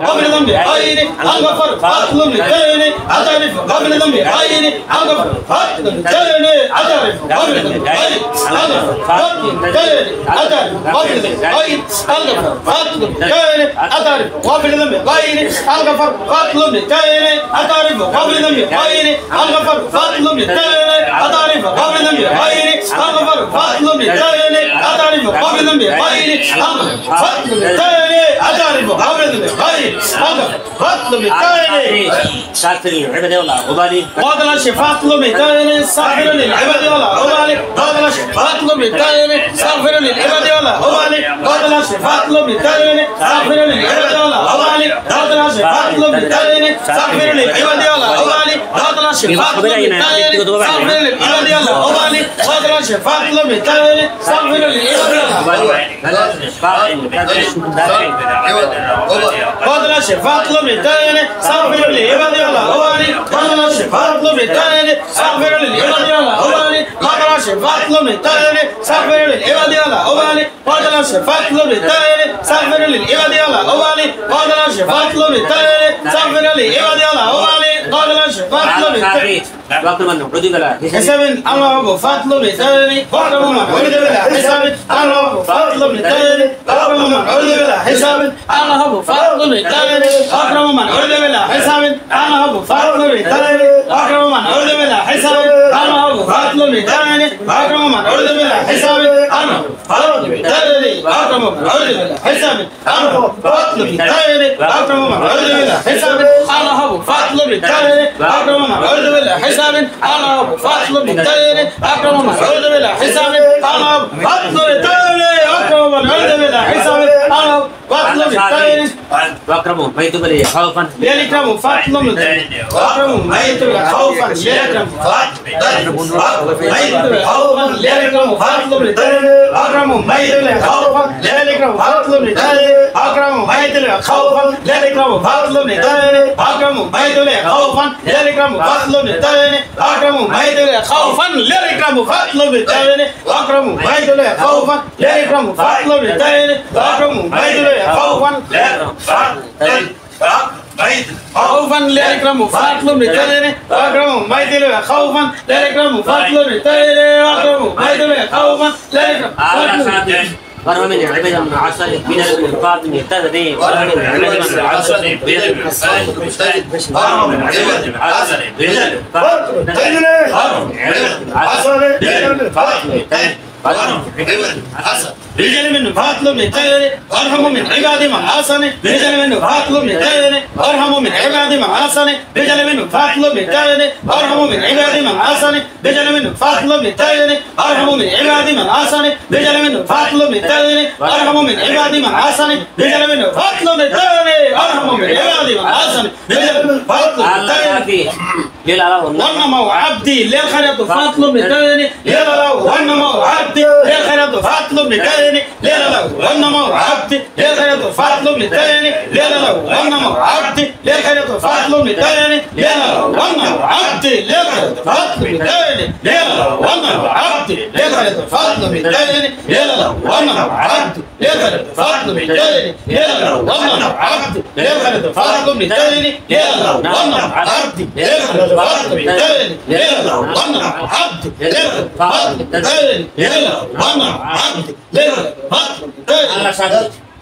قبل ذنبي عيني أغفر فاطلب لديني أعترف قبل ذنبي عيني أغفر فاطلب لديني أعترف قبل ذنبي عيني أغفر فاطلب لديني أعترف قبل ذنبي عيني أغفر فاطلب لديني أعترف قبل ذنبي عيني أغفر فاطلب لديني أعترف قبل ذنبي عيني أغفر فاطلب لديني أعترف قبل ذنبي عيني أغفر فاطلب لديني أعترف قبل ذنبي عيني فاطلب لديني أعترف قبل ذنبي عيني فاطلب لديني شاكر العباد والله وبالي قادر فاطلب لديني سافر للعباد والله وبالي قادر فاطلب لديني سافر للعباد والله وبالي قادر فاطلب لديني سافر للعباد والله وبالي قادر فاطلب لديني سافر للعباد والله وبالي قادر فاطلب لديني سافر للعباد والله وبالي قادر فاطلب لديني سافر قادر فاطلب لديني سافر للعباد والله وبالي قادر فاطلب لديني سافر للعباد والله وبالي قادر فاطلب لديني سافر للعباد والله وبالي قادر فاطلب لديني سافر للعباد والله وبالي قادر فاطلب لديني سافر للعباد والله وبالي قادر فاطلب لديني وقت من عدي بلا حساب الله فاطلب لديني وقت من عدي بلا حساب الله فاطلب لديني وقت من عدي بلا حساب الله فاطلب لديني وقت من عدي بلا حساب الله فاطلب لديني وقت من عدي بلا حساب الله فاطلب لديني وقت من عدي بلا حساب الله فاطلب لديني وقت من عدي بلا حساب الله فاطلب لديني وقت من عدي بلا حساب الله فاطلب لديني وقت من عدي بلا حساب الله فاطلب لديني وقت من عدي بلا حساب الله فاطلب لديني وقت من عدي بلا حساب الله فاطلب لديني واكرموا بيت بلي خوفا ليكرم فاطلب لديني واكرم بيت خوفا ليكرم خوفا ليكرم فاطلب لديني واكرم بيت خوفا ليكرم فاطلب لديني واكرم بيت خوفا ليكرم فاطلب لديني واكرم بيت خوفا ليكرم فاطلب لديني واكرم بيت خوفا ليكرم فاطلب لديني واكرم بيت خوفا ليكرم فاطلب لديني واكرم بيت خوفا خوفا ليكرم فاطلب لديني واكرم بيت خوفا ليكرم فاطلب لديني واكرم بيت خوفا ليكرم ورمى من عباد من عصر من الفاطمة يهتدي ورمى من عباد من عصر من رجال من فاطلب لديني وارحموا من عباد من عصاني رجال من فاطلب لديني وارحموا من عباد من عصاني رجال من فاطلب لديني وارحموا من عباد من عصاني رجال من فاطلب لديني وارحموا من عباد من عصاني رجال من فاطلب لديني وارحموا من عباد من عصاني رجال من فاطلب لديني وارحموا من عباد من عصاني رجال من فاطلب لديني وانما عبدي للخيرات فاطلب لديني وانما عبدي للخيرات فاطلب لديني وانما عبدي للخيرات فاطلب لديني وانما عبدي للخيرات فاطلب لديني وانما عبدي للخيرات فاطلب لديني وانما عبدي للخيرات فاطلب لديني وانما عبدي للخيرات فاطلب لديني وانما عبدي للخيرات فاطلب لديني وانما عبدي للخيرات فاطلب لديني وانما عبدي للخيرات فاطلب لديني وانما عبدي للخيرات فاطلب لديني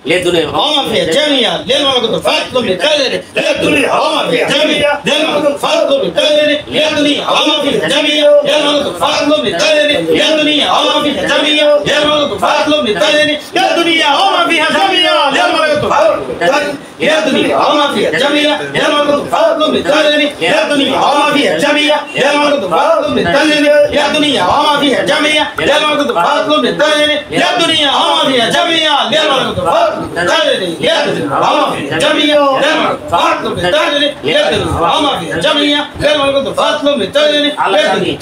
للدنيا وما فيها جميعا للملكوت فاطلب لديني للدنيا وما فيها جميعا للملكوت فاطلب لديني للدنيا وما فيها جميعا للملكوت فاطلب لديني للدنيا وما فيها جميعا للملكوت فاطلب لديني للدنيا وما فيها جميعا للملكوت فاطلب يا الدنيا وما فيها جميعا يا من كنت فضل بالدليل يا الدنيا وما فيها جميعا يا من كنت فضل بالدليل يا الدنيا وما فيها جميعا يا من كنت فضل بالدليل يا الدنيا وما فيها جميعا يا من كنت فضل بالدليل يا الدنيا وما فيها جميعا يا من كنت فضل بالدليل يا الدنيا وما فيها جميعا يا من كنت فضل بالدليل على سبيل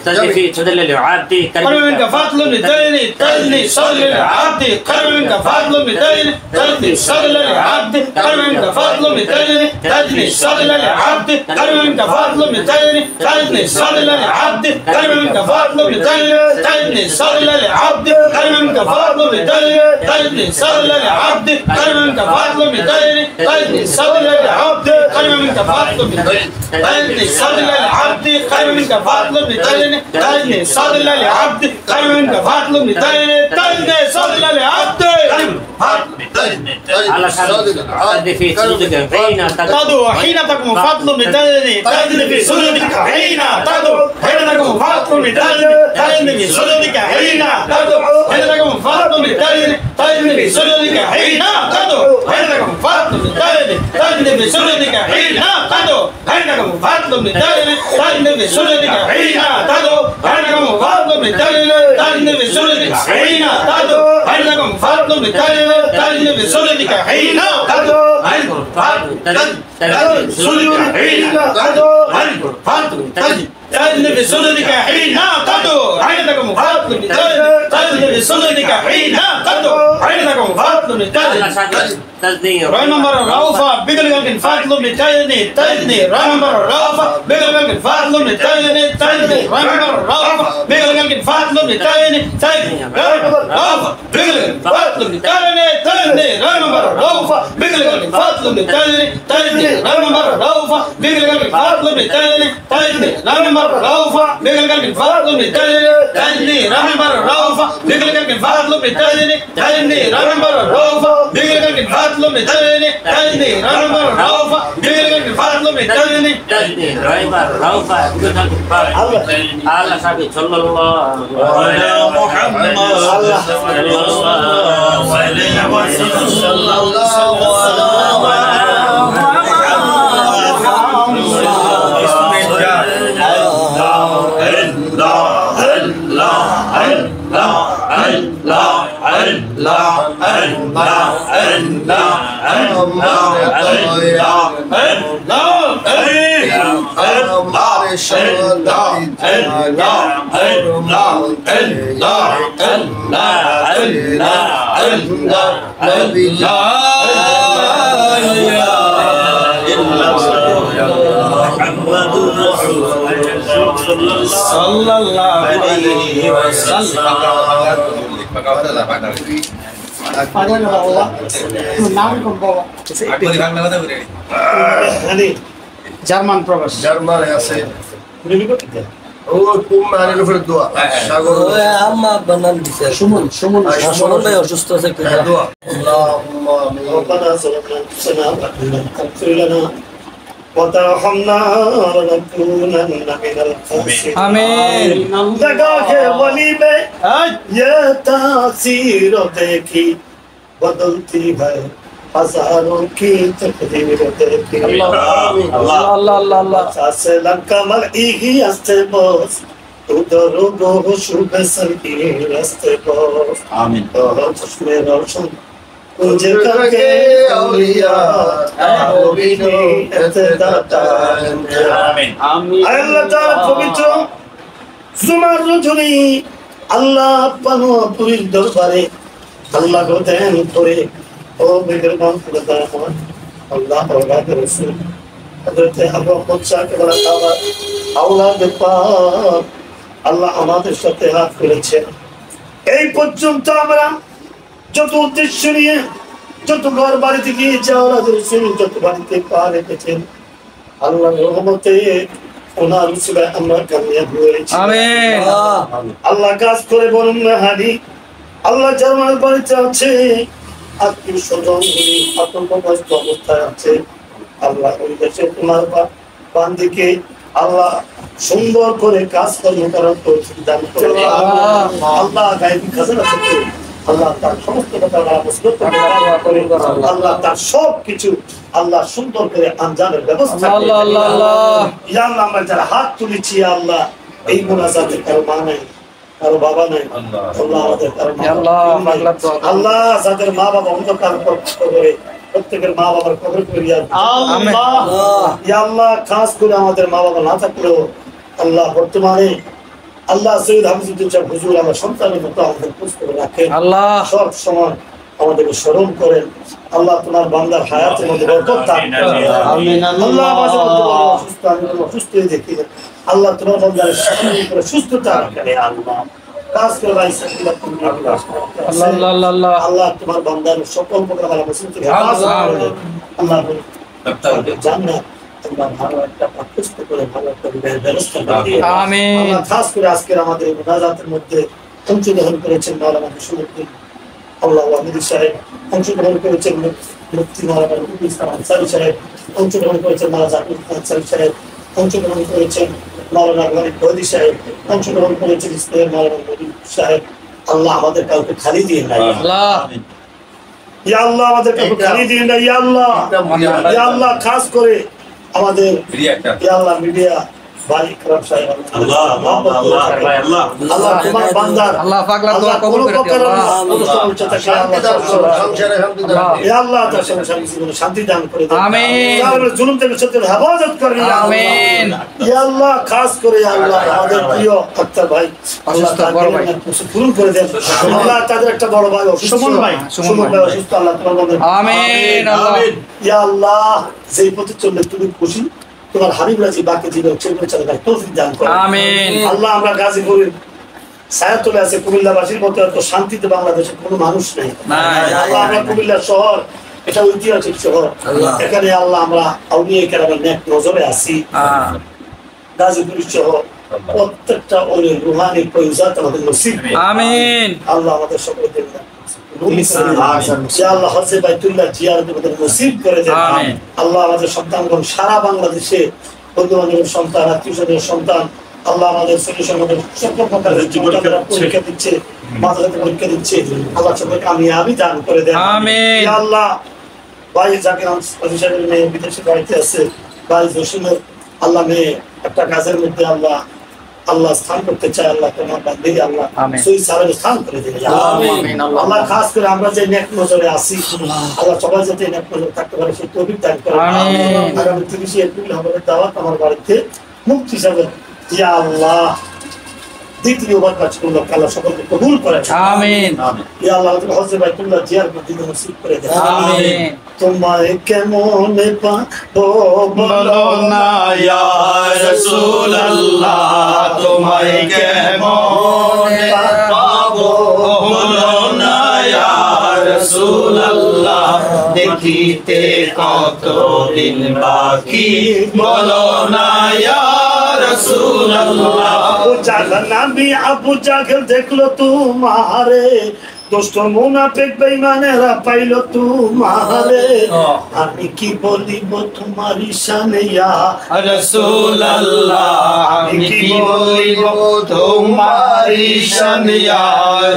تدفي تدلل عبدي قرب منك فضل بالدليل تدني صلي لعبدي قرب منك فضل بالدليل تدني صلي لعبدي قرب منك فضل بالدليل تدني صلي لعبدي قرب منك فضل بالدليل تدني صلي لعبدي قرب منك فضل بالدليل تدني صلي لعبدي قرب منك فضل بالدليل تدني صلي لعبدي قرب منك فضل بالدليل تدني صلي لعبدي قرب منك فضل بالدليل تدني صلي لعبدي قرب منك فضل بالدليل تدني صلي لعبدي قرب منك فضل بالدليل تدني صلي لعبدي على سبيل تدفي صدق حين تدعو حين تكون فضل بالدليل تدني في صدقك حين تدعو حين تكون فضل بالدليل تدني في صدقك حين تدعو حين تكون فضل بالدليل تدني في صدقك حين تدعو حين تكون فضل بالدليل تدني في صدقك حين تدعو حين تكون فضل بالدليل تدني في صدقك حين تدعو حين تكون فضل بالدليل تدني في صدقك حين تدعو حين تكون فضل بالدليل تدني في صدقك حين تدعو حين تكون فضل بالدليل صدقك حين تدعو حين تكون فضل بالدليل تدني في صدقك حين تدعو حين تكون فضل بالدليل تدني في صدقك حين تدعو حين تكون فضل بالدليل Remember Raufa, bigger than Fatlu Mitayani, Tiny, remember Raufa, bigger than Fatlu Mitayani, Tiny, remember Raufa, bigger than Fatlu Mitayani, Tiny, remember Raufa, bigger than Fatlu Mitayani, Tiny, remember Raufa, bigger than Fatlu Mitayani, Tiny, remember Raufa, bigger than Fatlu Mitayani, Tiny, remember Raufa, bigger than Fatlu Mitayani, Tiny, remember Raufa, bigger than Fatlu Mitayani, Tiny, remember Raufa, bigger than Fatlu Mitayani, Tiny, remember Raufa, bigger than Fatlu Mitayani, تدني ريبر روفا على سبيل صلى الله على محمد صلى الله عليه وسلم صلى الله German প্রবাস জার্মানে আছে ও কুমারের উপরে দোয়া সাগর আম্মা বানান দিছে সুমন সুমন সুমন ভাই অসুস্থ আছে কি দোয়া আল্লাহুম্মা ربنا ظلمنا انفسنا وان لم تغفر لنا وترحمنا لنكونن من الخاسرين আমিন जगह के वली में ये तासीर देखी बदलती है हजारों की तकदीर देखी আল্লাহ আল্লাহ আল্লাহ सासे लंका मल इही हस्ते बोस उधरो गो शुभ सरी रस्ते बोस আমিন तो चश्मे रोशन तुझे करके औलिया आबिनी इत्ताता আমিন আমিন আল্লাহ তাআলা পবিত্র জুমার রজনী আল্লাহ পানুপুরীর দরবারে আল্লাহ গোদেন করে ও মেহেরবান খোদা আল্লাহ আওলাদ রাসূল হযরত আবু বকর কে বলা তাআলা আওলাদ পাক আল্লাহ আমাদের সাথে হাত করেছে এই পর্যন্ত আমরা যত উদ্দেশ্য নিয়ে যত ঘর বাড়িতে গিয়েছে আওলাদ রাসূল যত বাড়িতে পা রেখেছেন আল্লাহর রহমতে ওনার উসিলায় আমরা কামিয়াব হয়েছি আমিন আল্লাহ কাজ করে বলুন না হাদি আল্লাহ জার্মান বাড়িতে আছে আত্মীয় স্বজন আতঙ্কগ্রস্ত অবস্থায় আছে আল্লাহ ওই দেশে তোমার বান্দিকে আল্লাহ সুন্দর করে কাজ কর্ম করার তৌফিক দান করে আল্লাহ গায়েবী খাজানা থেকে আল্লাহ তার সমস্ত কথা আল্লাহ তার সব কিছু আল্লাহ সুন্দর করে আঞ্জামের ব্যবস্থা আল্লাহ আল্লাহ আল্লাহ ইয়া আল্লাহ আমরা যারা হাত তুলেছি আল্লাহ এই মোনাজাতে কারো মা নাই কারো বাবা নাই আল্লাহ আমাদের কারো মা আল্লাহ যাদের মা বাবা অন্ধকার করে প্রত্যেকের মা বাবার কবর করিয়া ইয়া আল্লাহ খাস করে আমাদের মা বাবা না থাকলেও আল্লাহ বর্তমানে আল্লাহ সৈয়দ হাফিজুদ্দিন সাহেব হুজুর আমার সন্তানের মতো আমাদের খোঁজ করে রাখেন আল্লাহ সব সময় আমাদেরকে স্মরণ করেন আল্লাহ তোমার বান্দার হায়াতের মধ্যে বরকত দান করেন আমিন আল্লাহ মাঝে মধ্যে অসুস্থ আমি অসুস্থ হয়ে দেখি আল্লাহ তোমার বান্দার শরীর করে সুস্থতা রাখেন আল্লাহ কাজ করে ভাই আল্লাহ আল্লাহ আল্লাহ আল্লাহ তোমার বান্দার সকল প্রকার ভালো মুসলিম থেকে আল্লাহ জান্নাত আল্লাহ ভালো একটা প্রতিষ্ঠিত করে ভালো একটা ব্যবস্থা করে আমিন আল্লাহ খাস করে আজকের আমাদের মুনাজাতের মধ্যে অংশগ্রহণ করেছেন মাওলানা মুশাররফুদ্দিন আল্লাহ ওয়াহিদ সাহেব, অংশগ্রহণ করেছেন মুফতি মাওলানা রফিকুল ইসলাম আনসারী সাহেব, অংশগ্রহণ করেছেন মাওলানা জাকির আনসারী সাহেব, অংশগ্রহণ করেছেন মাওলানা গরিব বদি সাহেব, অংশগ্রহণ করেছেন ইসলামের মাওলানা গরিব সাহেব। আল্লাহ আমাদের কাউকে খালি দিয়ে নাই আল্লাহ, ইয়া আল্লাহ আমাদের কাউকে খালি দিয়ে নাই ইয়া আল্লাহ, ইয়া আল্লাহ খাস করে আমাদের ইয়া আল্লাহ মিডিয়া ভাই کرام সাহেব আল্লাহ আল্লাহ আল্লাহ তোমার বান্দার আল্লাহ পাকলা দোয়া কবুল করে দিও ইয়া আল্লাহ তার সংসারে জীবনে শান্তি দান করে দাও আমিন, আমাদের জুলুম থেকে সত্যের হেফাজত করে ইয়া আমিন। ইয়া আল্লাহ খাস করে ইয়া আল্লাহ আমাদের প্রিয় আক্তার ভাই আল্লাহ তার পূরণ করে দেন আল্লাহ তাদের একটা বড় ভাই সুমন ভাই অসুস্থ আল্লাহ তোমার বান্দার আমিন আল্লাহ ইয়া আল্লাহ যেই পথে চললে তুমি খুশি তোমার হাবিব রাজি বাকি জীবন চলবে চলে তৌফিক দান করো আমিন। আল্লাহ আমরা গাজীপুরের ছায়াতলে আছে কুমিল্লাবাসীর মতো এত শান্তিতে বাংলাদেশে কোনো মানুষ নেই আল্লাহ আমরা কুমিল্লা শহর এটা ঐতিহাসিক শহর এখানে আল্লাহ আমরা আউলিয়া কেরামের নেক নজরে আছি গাজীপুর শহর প্রত্যেকটা ওই রুহানি প্রয়োজন আমাদের নসিব আমিন আল্লাহ আমাদের সকলকে আল্লাহ হজে বাইতুল্লাহ জিয়ারত আমাদের নসিব করে দেন আমিন। আল্লাহ আমাদের সন্তানগণ সারা বাংলাদেশে বন্ধু বান্ধবের সন্তান আত্মীয় স্বজনের সন্তান আল্লাহ আমাদের ছেলে সন্তানদের সকল প্রকারের পরীক্ষা দিচ্ছে মাদ্রাসাতে পরীক্ষা দিচ্ছে আল্লাহ সবাইকে কামিয়াবি দান করে দেন আমিন। ইয়া আল্লাহ ভাই জাকির সাহেবের মেয়ে বিদেশে বাড়িতে আছে ভাই জসিমের আল্লাহ মেয়ে একটা কাজের মধ্যে আল্লাহ আল্লাহ স্থান করতে চায় আল্লাহ তোমার বান্দে আল্লাহ সেই সালের স্থান করে দিন আমিন আল্লাহ খাস করে আমরা যে নেক নজরে আছি আল্লাহ সবাই যাতে নেক নজরে থাকতে পারে সেই তৌফিক দান করেন আমিন। আগামী 30 এপ্রিল আমাদের দাওয়াত আমার বাড়িতে মুফতি সাহেব ইয়া আল্লাহ দ্বিতীয়বার কাজ করলো আল্লাহ সকলকে কবুল করেন আমিন ইয়া আল্লাহ আমাদের হজে বাইতুল্লাহ জিয়ারত দিতে নসিব করে দেন আমিন। তোমায় কেমন পাবো বলো না ইয়া রাসূলুল্লাহ তোমায় কেমন পাবো বলো না ইয়া রাসূলুল্লাহ দেখিতে কত দিন বাকি বলো না ইয়া রাসূলুল্লাহ ও জাহান্নামী আবু জাহেল দেখলো তোমারে দুষ্ট মুনাফিক বেঈমানেরা পাইলো তোমারে আমি কি বলিব তোমার শানে ইয়া রাসূলুল্লাহ আমি কি বলিব তোমার শান ইয়া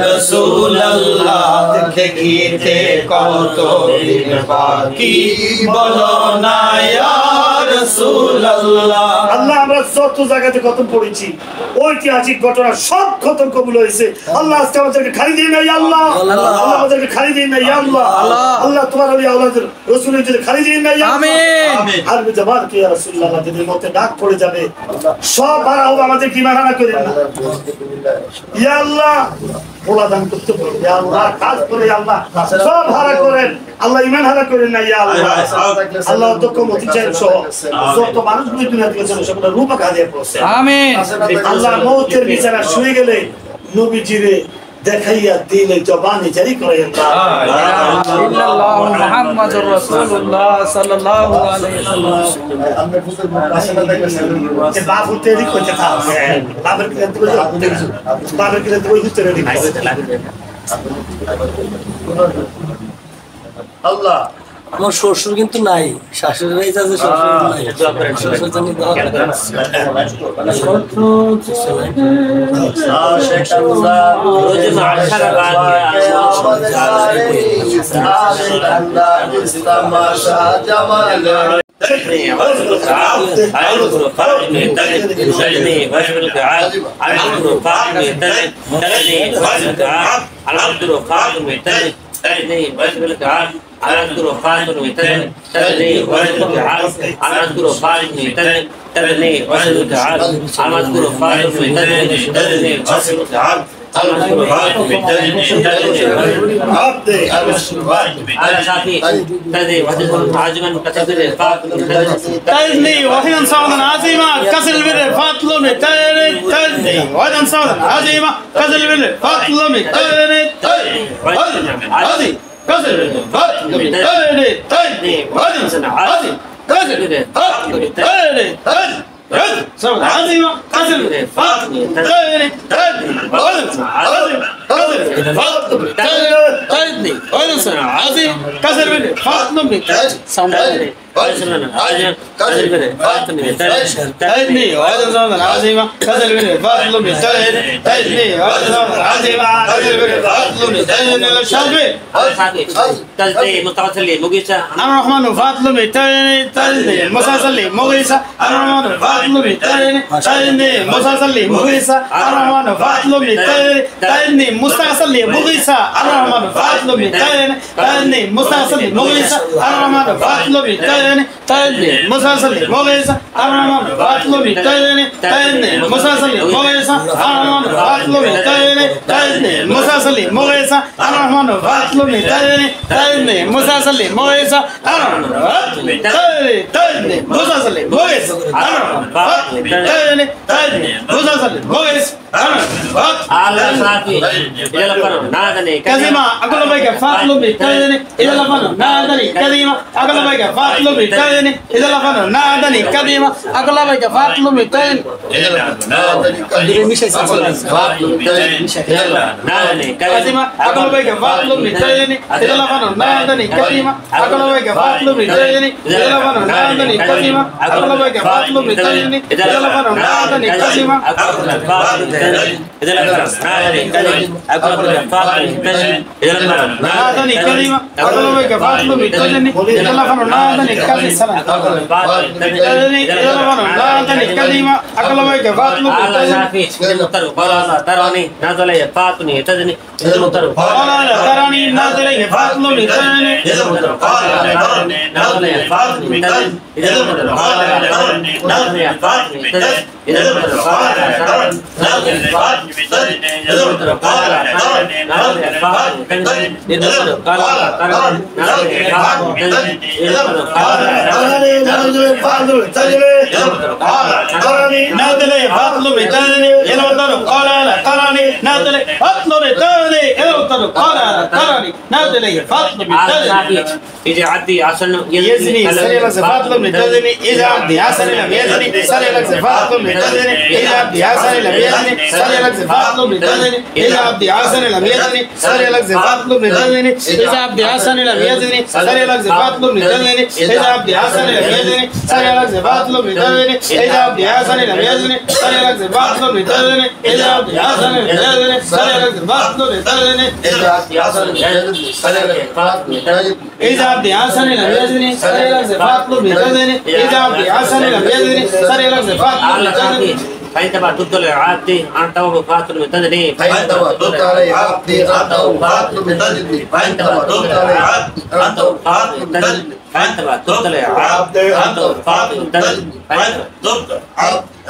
রাসূলুল্লাহ দেখিতে কত দিন বাকি বলো না ইয়া রাসূলুল্লাহ আল্লাহ আমরা যত জায়গাতে কত পড়েছি ঐতিহাসিক ঘটনা সব খতম কবুল হয়েছে আল্লাহ আজকে আমাদেরকে খালি দিন না ইয়া আল্লাহ আল্লাহ আমাদেরকে খালি দিন না ইয়া আল্লাহ আল্লাহ তোমার ওলি আওলাদের রাসূলের যদি খালি দিন না ইয়া আমিন। আর জামাত কি ইয়া রাসূলুল্লাহ যদি মতে ডাক পড়ে যাবে সব হারা হবে আমাদের কি মানা করেন না ইয়া আল্লাহ ওলা দান করতে পারবে ইয়া আল্লাহ কাজ করে আল্লাহ সব হারা করেন আল্লাহ ঈমান হারা করেন না ইয়া আল্লাহ আল্লাহ তো মতি চাই সহ যত মানুষগুলো দুনিয়া থেকে চলে সবটা রূপ আঘাতে পড়ছে আমিন আল্লাহ মৌতের বিছানা শুয়ে গেলে নবীজিরে দেখাইয়া দিলে জবানে জারি করে ইল্লাল্লাহু মুহাম্মাদুর রাসূলুল্লাহ সাল্লাল্লাহু আলাইহি ওয়াসাল্লাম যে বাবু তেরি করতে থাকে বাবার কি তুই বাবার কি তুই উত্তরে দিবি আল্লাহ আমার শ্বশুর কিন্তু নাই, শাশুড়ি ভাই আছে, শ্বশুর নাই। শ্বশুর জানি দোয়া করেন। فأنت بقى تفضل عادي أنت وفاة المتدني فأنت وتبقى عبدي أنت وفاة المتدني فأنت وتبقى عبدي أنت وفاة المتدني فأنت بقى تفضل عادي أنت وفاة المتدني فأنت تفضل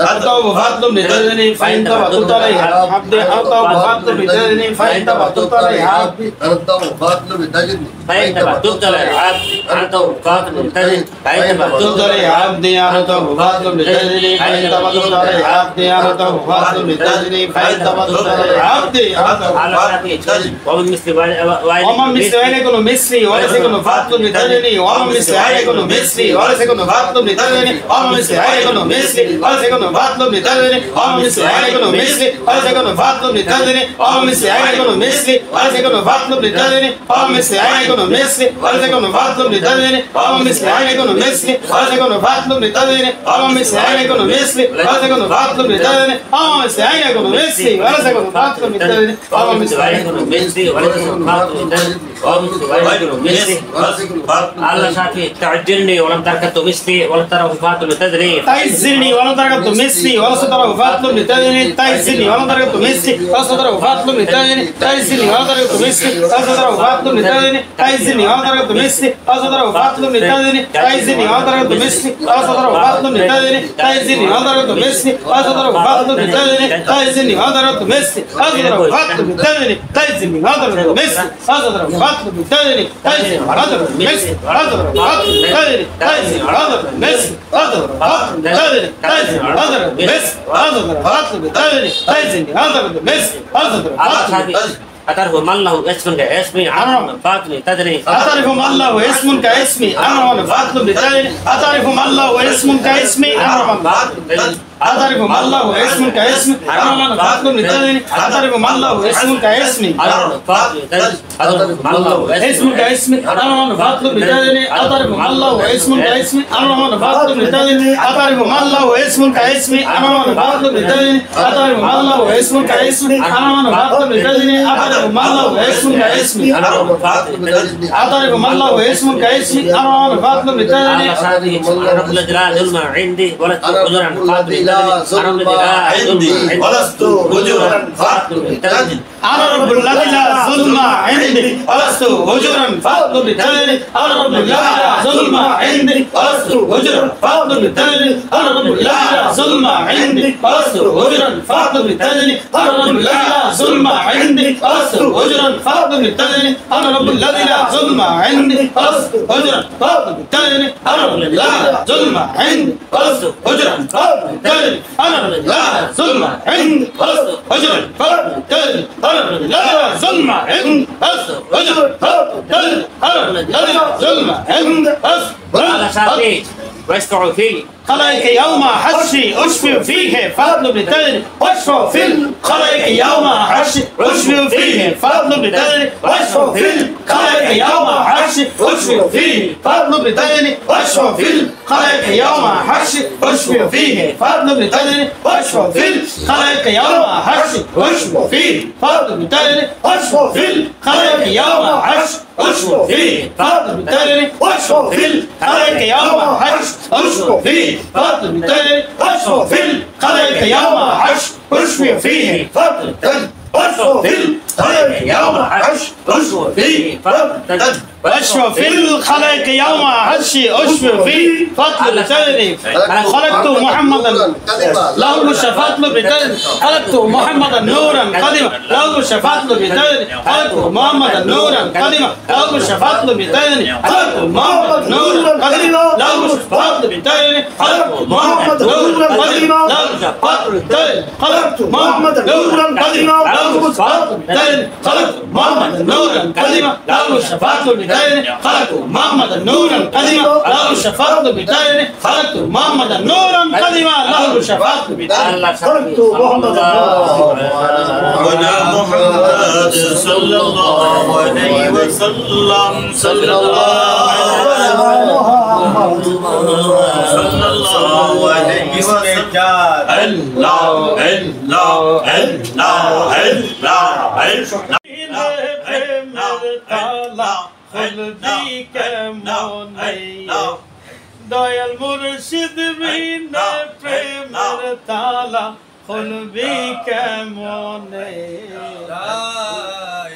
أنت وفاة المتدني فأنت وتبقى عبدي أنت وفاة المتدني فأنت وتبقى عبدي أنت وفاة المتدني فأنت بقى تفضل عادي أنت وفاة المتدني فأنت بقى تفضل عبدي أنت وفاة المتدني فأنت وتبقى عبدي أنت وفاة المتدني فأنت وتبقى عبدي ومن مثل ومن مثل يكون مثلي وليس يكون فاة المتدني ومن مثل يكون مثلي وليس يكون فاة المتدني ومن مثل يكون مثلي وليس يكون কোনো ভাতলব নিতাদিনে ওম মিসলি আইনে কোনো মিসলি ওয়ালাইসা কোনো ভাতলব নিতাদিনে ওম মিসলি আইনে কোনো মিসলি ওয়ালাইসা কোনো ভাতলব নিতাদিনে ওম মিসলি আইনে কোনো মিসলি ওয়ালাইসা কোনো ভাতলব নিতাদিনে ওম মিসলি আইনে কোনো মিসলি ওয়ালাইসা কোনো ভাতলব নিতাদিনে ওম মিসলি আইনে কোনো মিসলি ওয়ালাইসা কোনো ভাতলব নিতাদিনে ওম মিসলি আইনে কোনো মিসলি ওয়ালাইসা কোনো ভাতলব নিতাদিনে ওম মিসলি আইনে কোনো মিসলি ওয়ালাইসা কোনো ভাতলব নিতাদিনে ওম মিসলি আইনে কোনো মিসলি আল্লাহ শাফি তা'জ্জিলনি ওয়া lam tarkatu misli wa lam tarahu fatlu tadri ta'izzni wa lam tarkatu misli wa lam tarahu fatlu tadri ta'izzni wa lam tarkatu misli wa lam tarahu fatlu tadri ta'izzni wa lam tarkatu misli wa lam tarahu fatlu tadri ta'izzni wa lam tarkatu misli wa lam tarahu fatlu tadri ta'izzni wa lam tarkatu misli wa lam tarahu fatlu tadri ta'izzni wa lam tarkatu misli wa lam tarahu fatlu tadri ta'izzni wa lam tarkatu misli wa lam tarahu fatlu tadri ta'izzni wa lam tarkatu misli wa lam tarahu fatlu tadri ta'izzni wa lam tarkatu misli wa lam tarahu fatlu tadri ta'izzni wa lam tarkatu misli wa lam tarahu fatlu tadri ta'izzni wa lam tarkatu misli wa lam tarahu fatlu tadri ta'izzni wa lam tarkatu misli wa lam tarahu fatlu أتعرف من له اسم كاسمي أنا فاطل تدري أتعرف من له اسم كاسمي أنا فاطل تدري أتعرف من له اسم كاسمي أنا فاطل أتعرف من له اسم كاسمي أنا فاطل تدري أتعرف من له اسم كاسمي أنا فاطل تدري أتعرف من له اسم كاسمي أنا فاطل تدري أتعرف من له اسم كاسمي أنا فاطل تدري أتعرف من له اسم كاسمي أنا فاطل تدري أتعرف من له اسم كاسمي أنا فاطل تدري من له اسم كاسمي أنا فاطل تدري أتعرف من له اسم كاسمي أنا فاطل تدري رب الجلال ظلم عندي ولست أجرا فاطل ولست أجرا فاطل تدري أنا رب الذي لا ظلم عندي ولست أجرا فاطل تدري أنا رب الذي لا ظلم عندي ولست أجرا فاطل تدري أنا رب الذي لا ظلم عندي ولست أجرا فاطل تدري أنا رب الذي لا ظلم عندي ولست أجرا فاطل تدري أنا رب الذي لا ظلم عندي ولست أجرا فاطل تدري أنا رب الذي لا ظلم عندي ولست أجرا فاطل تدري أنا رب الذي لا ظلم عندي ولست أجرا فاطل تدري أنا رب الذي لا ظلم عندي ولست أجرا فاطل تدري أنا رب الذي لا ظلم عندي ولست أجرا واشفع فيه خلائق يوم حشي أشفع فيه فضل بتدري واشفع في الخلائق يوم حشي أشفع فيه فضل بتدري واشفع في الخلائق يوم حشي أشفع فيه فضل بتدري واشفع في الخلائق يوم حشي أشفع فيه فضل بتدري واشفع في الخلائق يوم حشي أشفع فيه فضل بتدري واشفع في الخلائق يوم حشي أشفع فيه فضل بتدري واشفع في الخلائق يوم حشي أشفع فيه فضل تدري واشفع في الخلائق يوم حشر أشفع فيه فضل تدري واشفع في الخلائق يوم حشر أشفع فيه فضل تدري واشفع في الخلائق يوم حشر أشفع فيه فضل تدري خلقت محمدا له الشفاعة بتدري خلقت محمدا نورا قديما له الشفاعة بتدري خلقت محمدا نورا قديما له الشفاعة بتدري خلقت محمدا نورا قديما له الشفاعة بتدري خلقت محمدا نورا قديما له الشفاعة بتدري خلقت محمدا نورا قديما له الشفاعة بتدري خلقت محمدا نورا قديما له الشفاعة بتدري خلقت محمدا نورا قديما له الشفاعة بتدري خلقت محمدا نورا قديما له الشفاعة بتدري خلقت محمدا على محمد صلى الله عليه وسلم صلى الله عليه وسلم الله Dayal মুর্শিদ বিনে প্রেমের তালা খুলবি কেমনে লা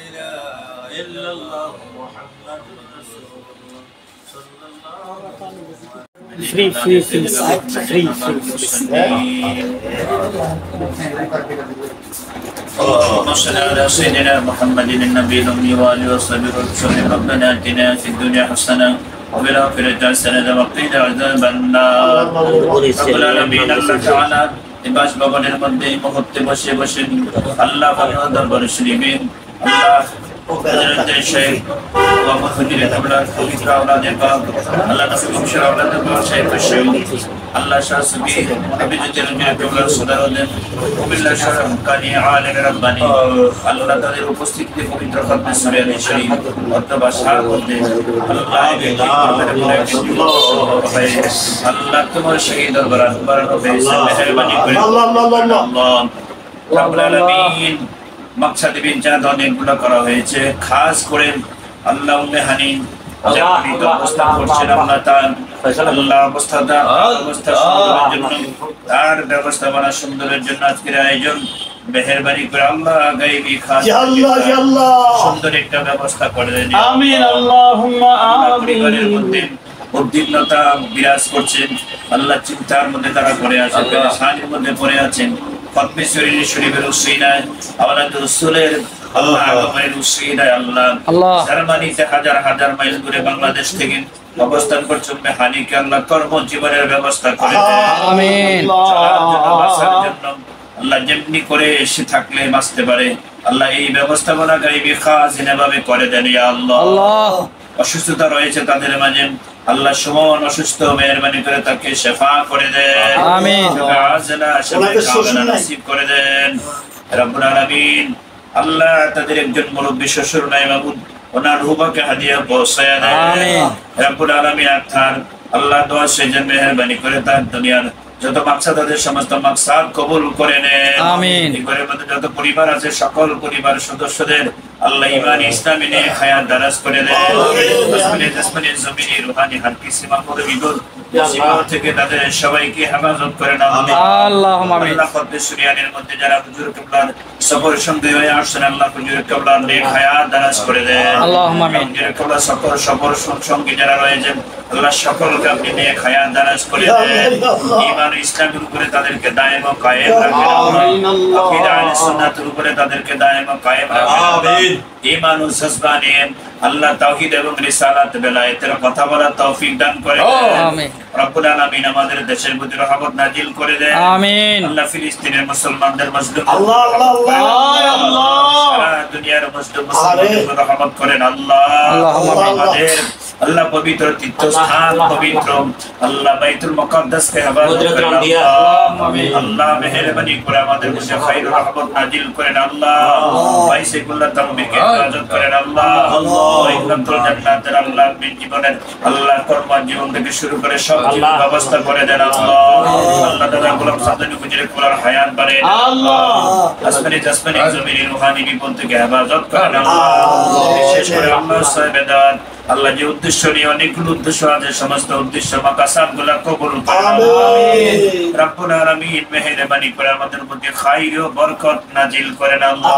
ইলাহা ইল্লাল্লাহ মুহাম্মাদুর রাসূলুল্লাহ সাল্লাল্লাহু আলাইহি اللهم صل على سيدنا محمد النبي الأمي وآله وصحبه وسلم ربنا آتنا في الدنيا حسنة وفي الآخرة حسنة وقنا عذاب النار رب العالمين الله تعالى লিবাস ভবনের মধ্যে মুহূর্তে বসে বসে আল্লাহ দরবার শরীফে আল্লাহ حضرت الشيخ محمد فضيلة أولاد پوتر اولاد پاک اللہ نبی خوشر اولاد پاک شیخ الشیخ اللہ شاہ سبی ابی جرنجر اولاد صدر دین بالله شرف কানি عالم ربانی আল্লাহ তাদের উপস্থিতিতে পবিত্র খাতমে সূরা আল শরীফ অথবা শাহাদতে আল্লাহ তোমার শহীদ দরবার হবে মেহেরবানি করে আল্লাহ রাব্বুল আলামিন মাকসাদ বিনজাত অনেকগুলো করা হয়েছে খাস করে আল্লাহ হানিন জানিত অবস্থা করছেন আল্লাহ তাআলা আল্লাহ অবস্থাটা তার ব্যবস্থাপনা সুন্দরের জন্য আজকের আয়োজন মেহেরবানি করে আল্লাহ গায়বী খাস ইয়া আল্লাহ ইয়া আল্লাহ সুন্দর একটা ব্যবস্থা করে দেন আমিন আল্লাহুম্মা আমিন উদ্বিগ্নতা বিরাজ করছেন আল্লাহ চিন্তার মধ্যে তারা পড়ে আছেন পেরেশানির মধ্যে পড়ে আছেন খতমে শরীফের উসিলায় আওলাদ রাসূলের আল্লাহ আগমনের উসিলায় আল্লাহ জার্মানিতে হাজার হাজার মাইল দূরে বাংলাদেশ থেকে অবস্থান করছেন মেহানিকে আল্লাহ কর্মজীবনের ব্যবস্থা করে দেন আমিন আল্লাহ যেমনি করে এসে থাকলে বাঁচতে পারে আল্লাহ এই ব্যবস্থাপনা গায়বী খাজিনা ভাবে করে দেন ইয়া আল্লাহ অসুস্থতা রয়েছে তাদের মাঝে আল্লাহ সুমন অসুস্থ মেহেরবানি করে তাকে শিফা করে দেন আমিন শিফা নসিব করে দেন রব্বুল আলামিন আল্লাহ তাদের একজন মুরব্বি শ্বশুর নাই মাবুদ ওনার রূহকে হাদিয়া পৌঁছায় দেন আমিন রব্বুল আলামিন আথার আল্লাহ দোয়া সেজন্য মেহেরবানি করে তার দুনিয়ার যত মাকসাদ আছে সমস্ত মাকসাদ কবুল করে নেন আমিন এই ঘরের মধ্যে যত পরিবার আছে সকল পরিবার সদস্যদের আল্লাহ ঈমান ইসলামে নিয়ে হায়াত দারাজ করে দেন আসমানে জমিনে রূহানি হর কিসি মাহমুদ বিদুর মুসিবত থেকে তাদের সবাইকে হেফাজত করেন আল্লাহুম্মা আমিন আল্লাহ খতমে সুরিয়ানের মধ্যে যারা হুজুর কিবলার সফর সঙ্গে হয়ে আসছেন আল্লাহ হুজুর কিবলার নেক হায়াত দারাজ করে দেন আল্লাহুম্মা আমিন হুজুর কিবলা সফর সঙ্গে যারা রয়েছেন আল্লাহ সকলকে আপনি নেক হায়াত দারাজ করে দেন ঈমান ইসলামের উপরে তাদেরকে দায়েম ও কায়েম রাখেন আল্লাহ আকীদা আহলে সুন্নাতের উপরে তাদেরকে দায়েম ও কায়েম রাখেন আমিন ঈমান ও জজবা নিয়ে আল্লাহ তাওহীদ এবং রিসালাত বেলায়েতের কথা বলার তৌফিক দান করেন আমিন রব্বুল আলামিন আমাদের দেশের প্রতি রহমত নাজিল করে দেন আমিন আল্লাহ ফিলিস্তিনের মুসলমানদের মজলুম আল্লাহ আল্লাহ আল্লাহ সারা দুনিয়ার মজলুম মুসলমানদের রহমত করেন আল্লাহ আমাদের আল্লাহ পবিত্র তীর্থস্থান পবিত্র আল্লাহ বাইতুল মুকাদ্দাসকে হেফাজত করেন আল্লাহ মেহেরবানি করে আমাদের উপর খায়রুর রহমত নাজিল করেন আল্লাহ বাইসিকুল্লাহ তামবিকে হেফাজত করেন আল্লাহ ওয়াইকুল্লাতুল জান্নাতের আল্লাহ বিন জীবনের আল্লাহ কর্ম জীবন থেকে শুরু করে সব জীবন ব্যবস্থা করে দেন আল্লাহ আল্লাহ দাদা গোলাম সাদানি হুজুরের কোলার হায়াত বাড়ে আল্লাহ আসমানি জাসমানি জমিনের রূহানি বিপদ থেকে হেফাজত করেন আল্লাহ বিশেষ করে আল্লাহ সাহেবেদান আল্লাহ যে উদ্দেশ্য নিয়ে অনেকগুলো উদ্দেশ্য আছে সমস্ত উদ্দেশ্য মাকাসাদগুলো কবুল করেন আমিন রব্বুল আলামিন মেহেরবানি করে আমাদের মধ্যে খাইর ও বরকত নাজিল করেন আল্লাহ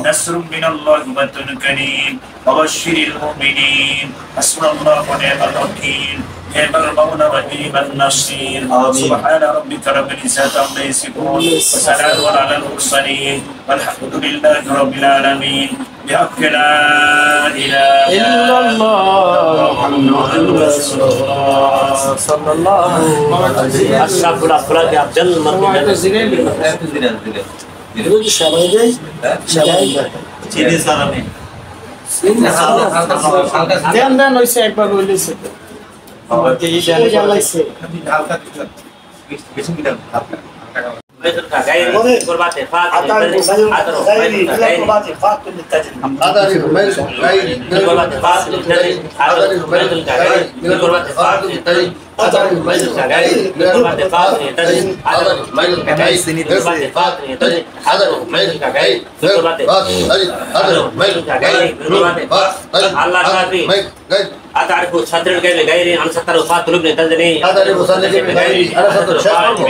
নাসরুম মিনাল্লাহি ওয়া ফাতহুন কারীম ওয়া বাশশিরিল মুমিনিন হাসবুনাল্লাহু ওয়া নি'মাল ওয়াকিল نعم المولى ونعم النصير سبحان ربك رب العزة عما يصفون وسلام على المرسلين والحمد لله رب العالمين بحق لا إله إلا الله محمد رسول الله صلى الله عليه وسلم أشرف الأفراد أفضل المرء সবাই দেয় সবাই চিনি সালামি দেন দেন হইছে একবার হইছে এই জ্বালাইছে হালকা কিছু কি দাও أتعرف صدر الغير غير عن سطر وفات لبن تزني أتعرف صدر الغير أنا سطر شاف أتعرف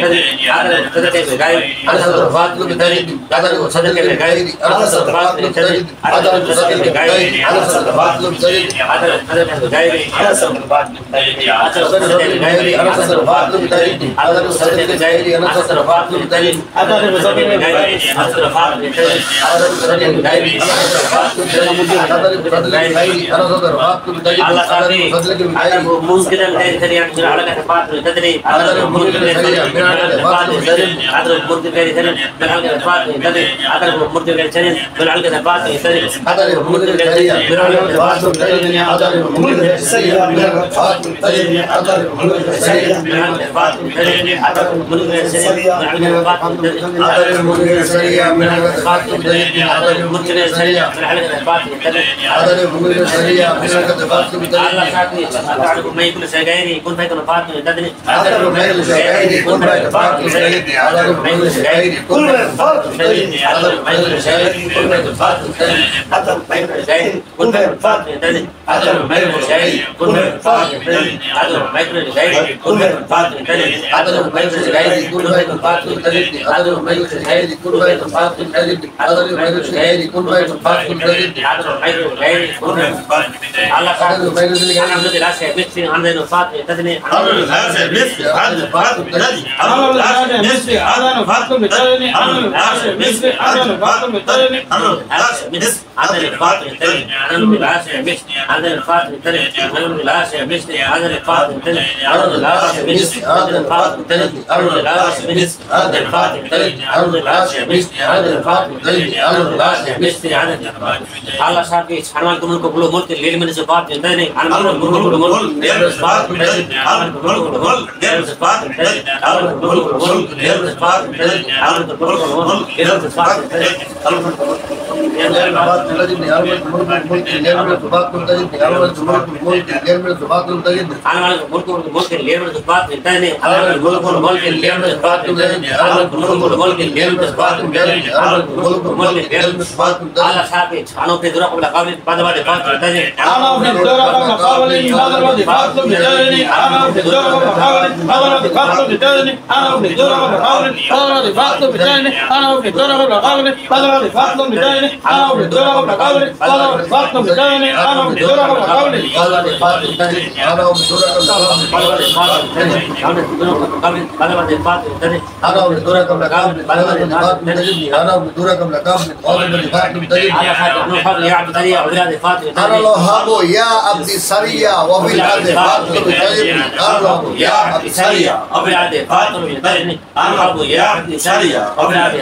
صدر الغير غير أنا سطر فات لبن تزني أتعرف صدر الغير أنا سطر فات لبن تزني أتعرف صدر الغير أنا سطر فات لبن تزني أتعرف صدر الغير أنا سطر فات لبن تزني أتعرف صدر الغير أنا سطر فات لبن تزني أتعرف صدر الغير أنا سطر فات لبن تزني أتعرف صدر الغير أنا سطر فات لبن تزني أتعرف صدر الغير أنا سطر فات لبن تزني أتعرف صدر الغير أنا سطر فات لبن تزني شافي عدم منكرا غير سريع من على كفاءة تدري عدم منكر غير سريع من على كفاءة تدري عدم منكر غير سريع من على كفاءة تدري عدم منكر غير سريع من على كفاءة تدري عدم منكر غير سريع من على كفاءة تدري عدم منكر غير سريع من على كفاءة تدري عدم منكر غير سريع من على كفاءة تدري عدم منكر غير سريع من على كفاءة تدري عدم منكر غير سريع من على كفاءة تدري عدم منكر غير سريع من على كفاءة تدري عدم منكر غير سريع من على كفاءة تدري الله شافي تعرف ما يكون سجايري يكون فيك نفاق تدري عدم ما يكون سجايري يكون فيك نفاق تدري عدم ما يكون سجايري يكون فيك نفاق تدري عدم ما يكون سجايري يكون فيك نفاق تدري عدم ما يكون سجايري يكون فيك نفاق تدري عدم ما يكون سجايري يكون فيك نفاق تدري عدم ما يكون سجايري يكون فيك نفاق تدري عدم ما يكون سجايري يكون فيك نفاق تدري عدم ما يكون سجايري يكون فيك نفاق تدري عدم ما يكون سجايري يكون فيك نفاق تدري عدم ما يكون سجايري يكون فيك نفاق تدري الله تعالى ما يكون سجايري أنا لا شيء مثل عندنا نفاق تدري أنا لا شيء مثل عندنا نفاق تدري أنا لا شيء مثل عندنا نفاق تدري أنا لا شيء مثل عندنا نفاق تدري أنا لا شيء مثل عندنا نفاق تدري أنا لا شيء مثل عندنا نفاق تدري أنا لا شيء مثل عندنا نفاق تدري أنا لا شيء مثل عندنا نفاق تدري أنا لا شيء مثل عندنا نفاق تدري أنا لا شيء مثل عندنا نفاق تدري أنا لا شيء مثل عندنا الله شافي سبحان الله كل كل ملك الليل من الصفات تدري أنا كل ملك غير الصفات تدري أنا كل ملك غير الصفات تدري أنا كل ملك غير الصفات تدري أنا كل ملك غير الصفات تدري على شافي أنا في دورة قبل قبل بعد ما دفعت تاني أنا في دورة قبل قبل بعد ما دفعت تاني أنا في دورة قبل قبل بعد ما دفعت تاني أنا في دورة قبل قبل بعد ما دفعت تاني أنا في دورة قبل قبل بعد ما دفعت تاني أنا في دورة قبل قبل بعد ما دفعت تاني أنا في دورة قبل قبل بعد ما دفعت تاني أنا في دورة قبل قبل بعد ما دفعت تاني أنا في دورة قبل قبل بعد ما دفعت تاني أنا في دورة قبل قبل بعد ما دفعت تاني على حاجة يا عبد سريع وبلاد فاطمة أنا الله يا عبد سريع وبلاد فاطمة أنا يا عبد سريع وبلاد فاطمة أنا يا عبد سريع وبلاد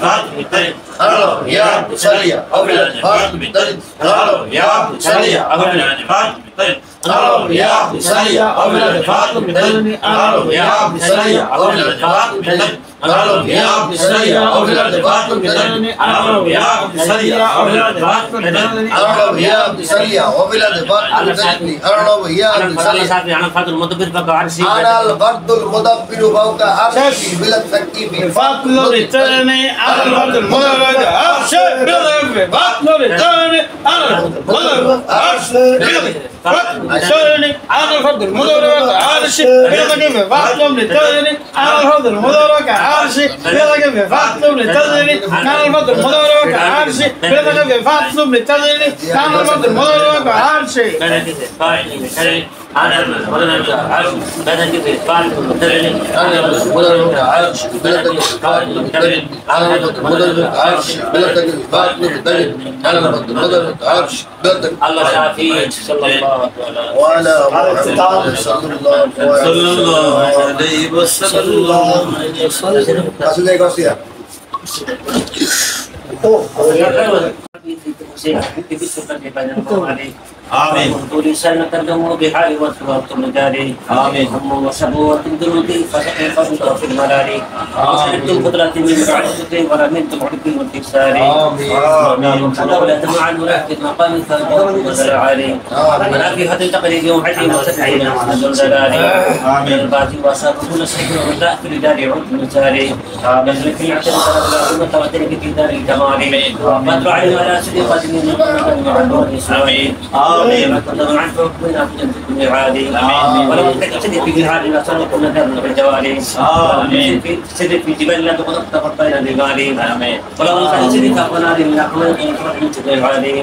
فاطمة أنا يا عبد سريع وبلاد فاطمة أنا يا عبد سريع وبلاد فاطمة أنا يا عبد سريع وبلاد فاطمة أنا يا عبد سريع وبلاد فاطمة أنا يا عبد سريع وبلاد فاطمة أنا يا عبد سريع وبلاد فاطمة أنا يا عبد سريع وبلاد فاطمة أنا يا عبد سريع وبلاد فاطمة أنا يا عبد سريع أنا الفرد المدبر فوق عرشي أنا الفرد المدبر فوق عرشي بلا تكييف فاطمة للتاني أنا الفرد المدبر فوق عرشي بلا تكييف فاطمة للتاني أنا الفرد المدبر فوق عرشي أنا الفرد المدبر فوق عرشي بلا تكييف فاطمة للتاني أنا الفرد المدبر فوق عرشي بلا تكييف فاطمة للتاني أنا الفرد المدبر فوق عرشي بلا تكييف فاطمة للتاني أنا الفرد المدبر فوق عرشي أنا المدبر عرشي بلا تكييف فاطمة للتاني أنا المدبر عرشي بلا تكييف فاطمة للتاني أنا المدبر عرشي بلا تكييف فاطمة للتاني أنا المدبر عرشي بلا تكييف الله شافيك صلى الله وعلى محمد صلى الله عليه وسلم Masuk dari kursi ya. آمين. ولسان ترجمه بحال وصفات النجاري. آمين. هم وسبوة الجنود فسقط في الملال. وسلبت القدرة من معرفة ورميت الحب والكسار. آمين. ولولا مع الملائكة مقام فالجود والعالي. منافحة تقريب يوم حج وتدعين على الزلزال. آمين. الباطل وسابقون سيكون الرداء في الدار عود النجاري. آمين. لكن يعتمد على متوتر في دار الجمال. بدر علينا على صديقة من الإسلام. آمين. وتضمن عنك وقنا في جنة الميعاد ولو انك تسد في جهاد لا صدق كل ذنب في الجواري آمين. تسد في جبال لا تقطع بين الرجال آمين. ولو انك تسد في قناه من اقوال من العالي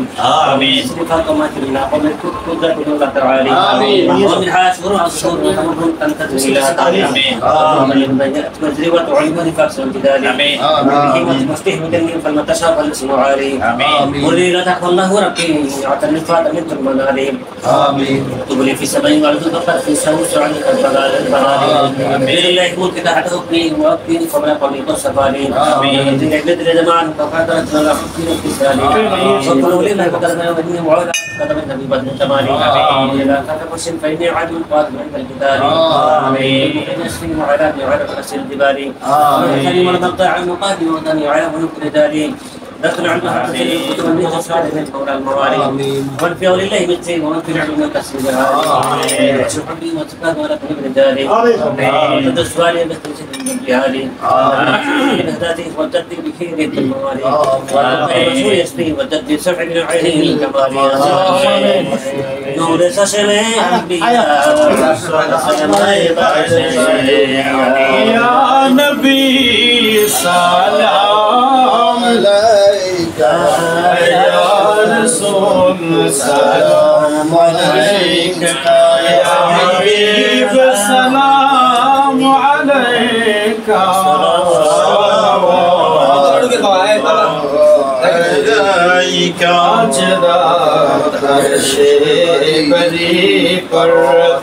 آمين. تسد في قامات من اقوال قدرة الله تعالى ومنها شهور وشهور وتمر تنتهي الى آمين. تجري وتعلمني فاكس الجدال آمين. بحكمة مستهم دنيا فالمتشاب الاسم عالي آمين. قولي لا تكن الله ربي اعتني فات من المنالي آمين. تبلي في سبعين والد فقط في سوس عن البلاد بإذن الله ملك تحت حكمي وأكفي قبل قولي والسفالي آمين. بدر زمان فقدرت لنا حكمي في سالي وقالوا لنا قدرنا ودني وعودا قدم النبي بدر تمالي لا تتقسم فإني عدو قادم عند القتال آمين نسفي وعلاني وعلى رأس الجبال كلمة المقطع المقادم وطني على ملوك رجالي دخل عنده حتى سليم وتمني وصال من مولى الموالي ومن في أولي الله من زين ومن في العلم من القسم جهالي وشحبي وتكاد ولك من رجالي وتدس والي بستنسل من جهالي بهداتي وتدي بخير الموالي والرسول يسبي وتدي سبع من عينه الكمالي نور سسمي أنبياء يا نبي سلام عليك يا رسول سلام عليك يا حبيب سلام عليك عليك جدا بری پر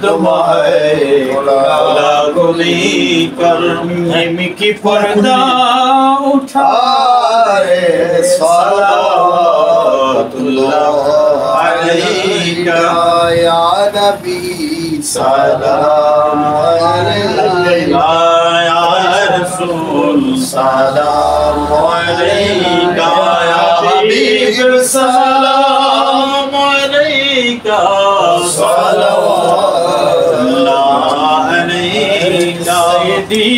تمہارے گلی کرم کی پردہ اٹھا صلوات اللہ علیک یا نبی سلام علیک یا رسول سلام علیک یا حبیب سلام علیک صلوات اللہ علیک سیدی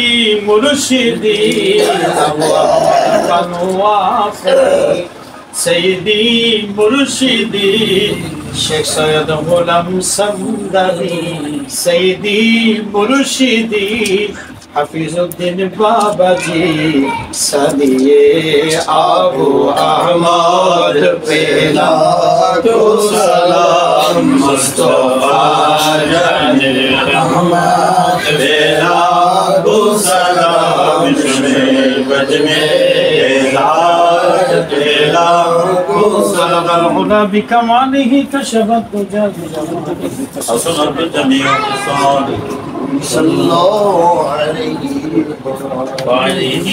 مرشدی سیدی مرشدی شیخ سید غلام سمدانی سیدی مرشدی حفیظ الدین بابا جی سدیے آبو احمد پیلا تو سلام مصطفیٰ جان احمد پیلا تو سلام شمیل بج میں پیلا تو سلام العلا بکماله کشفت دجا اصغر بالجميع الصالح صلی اللہ علیہ وعليه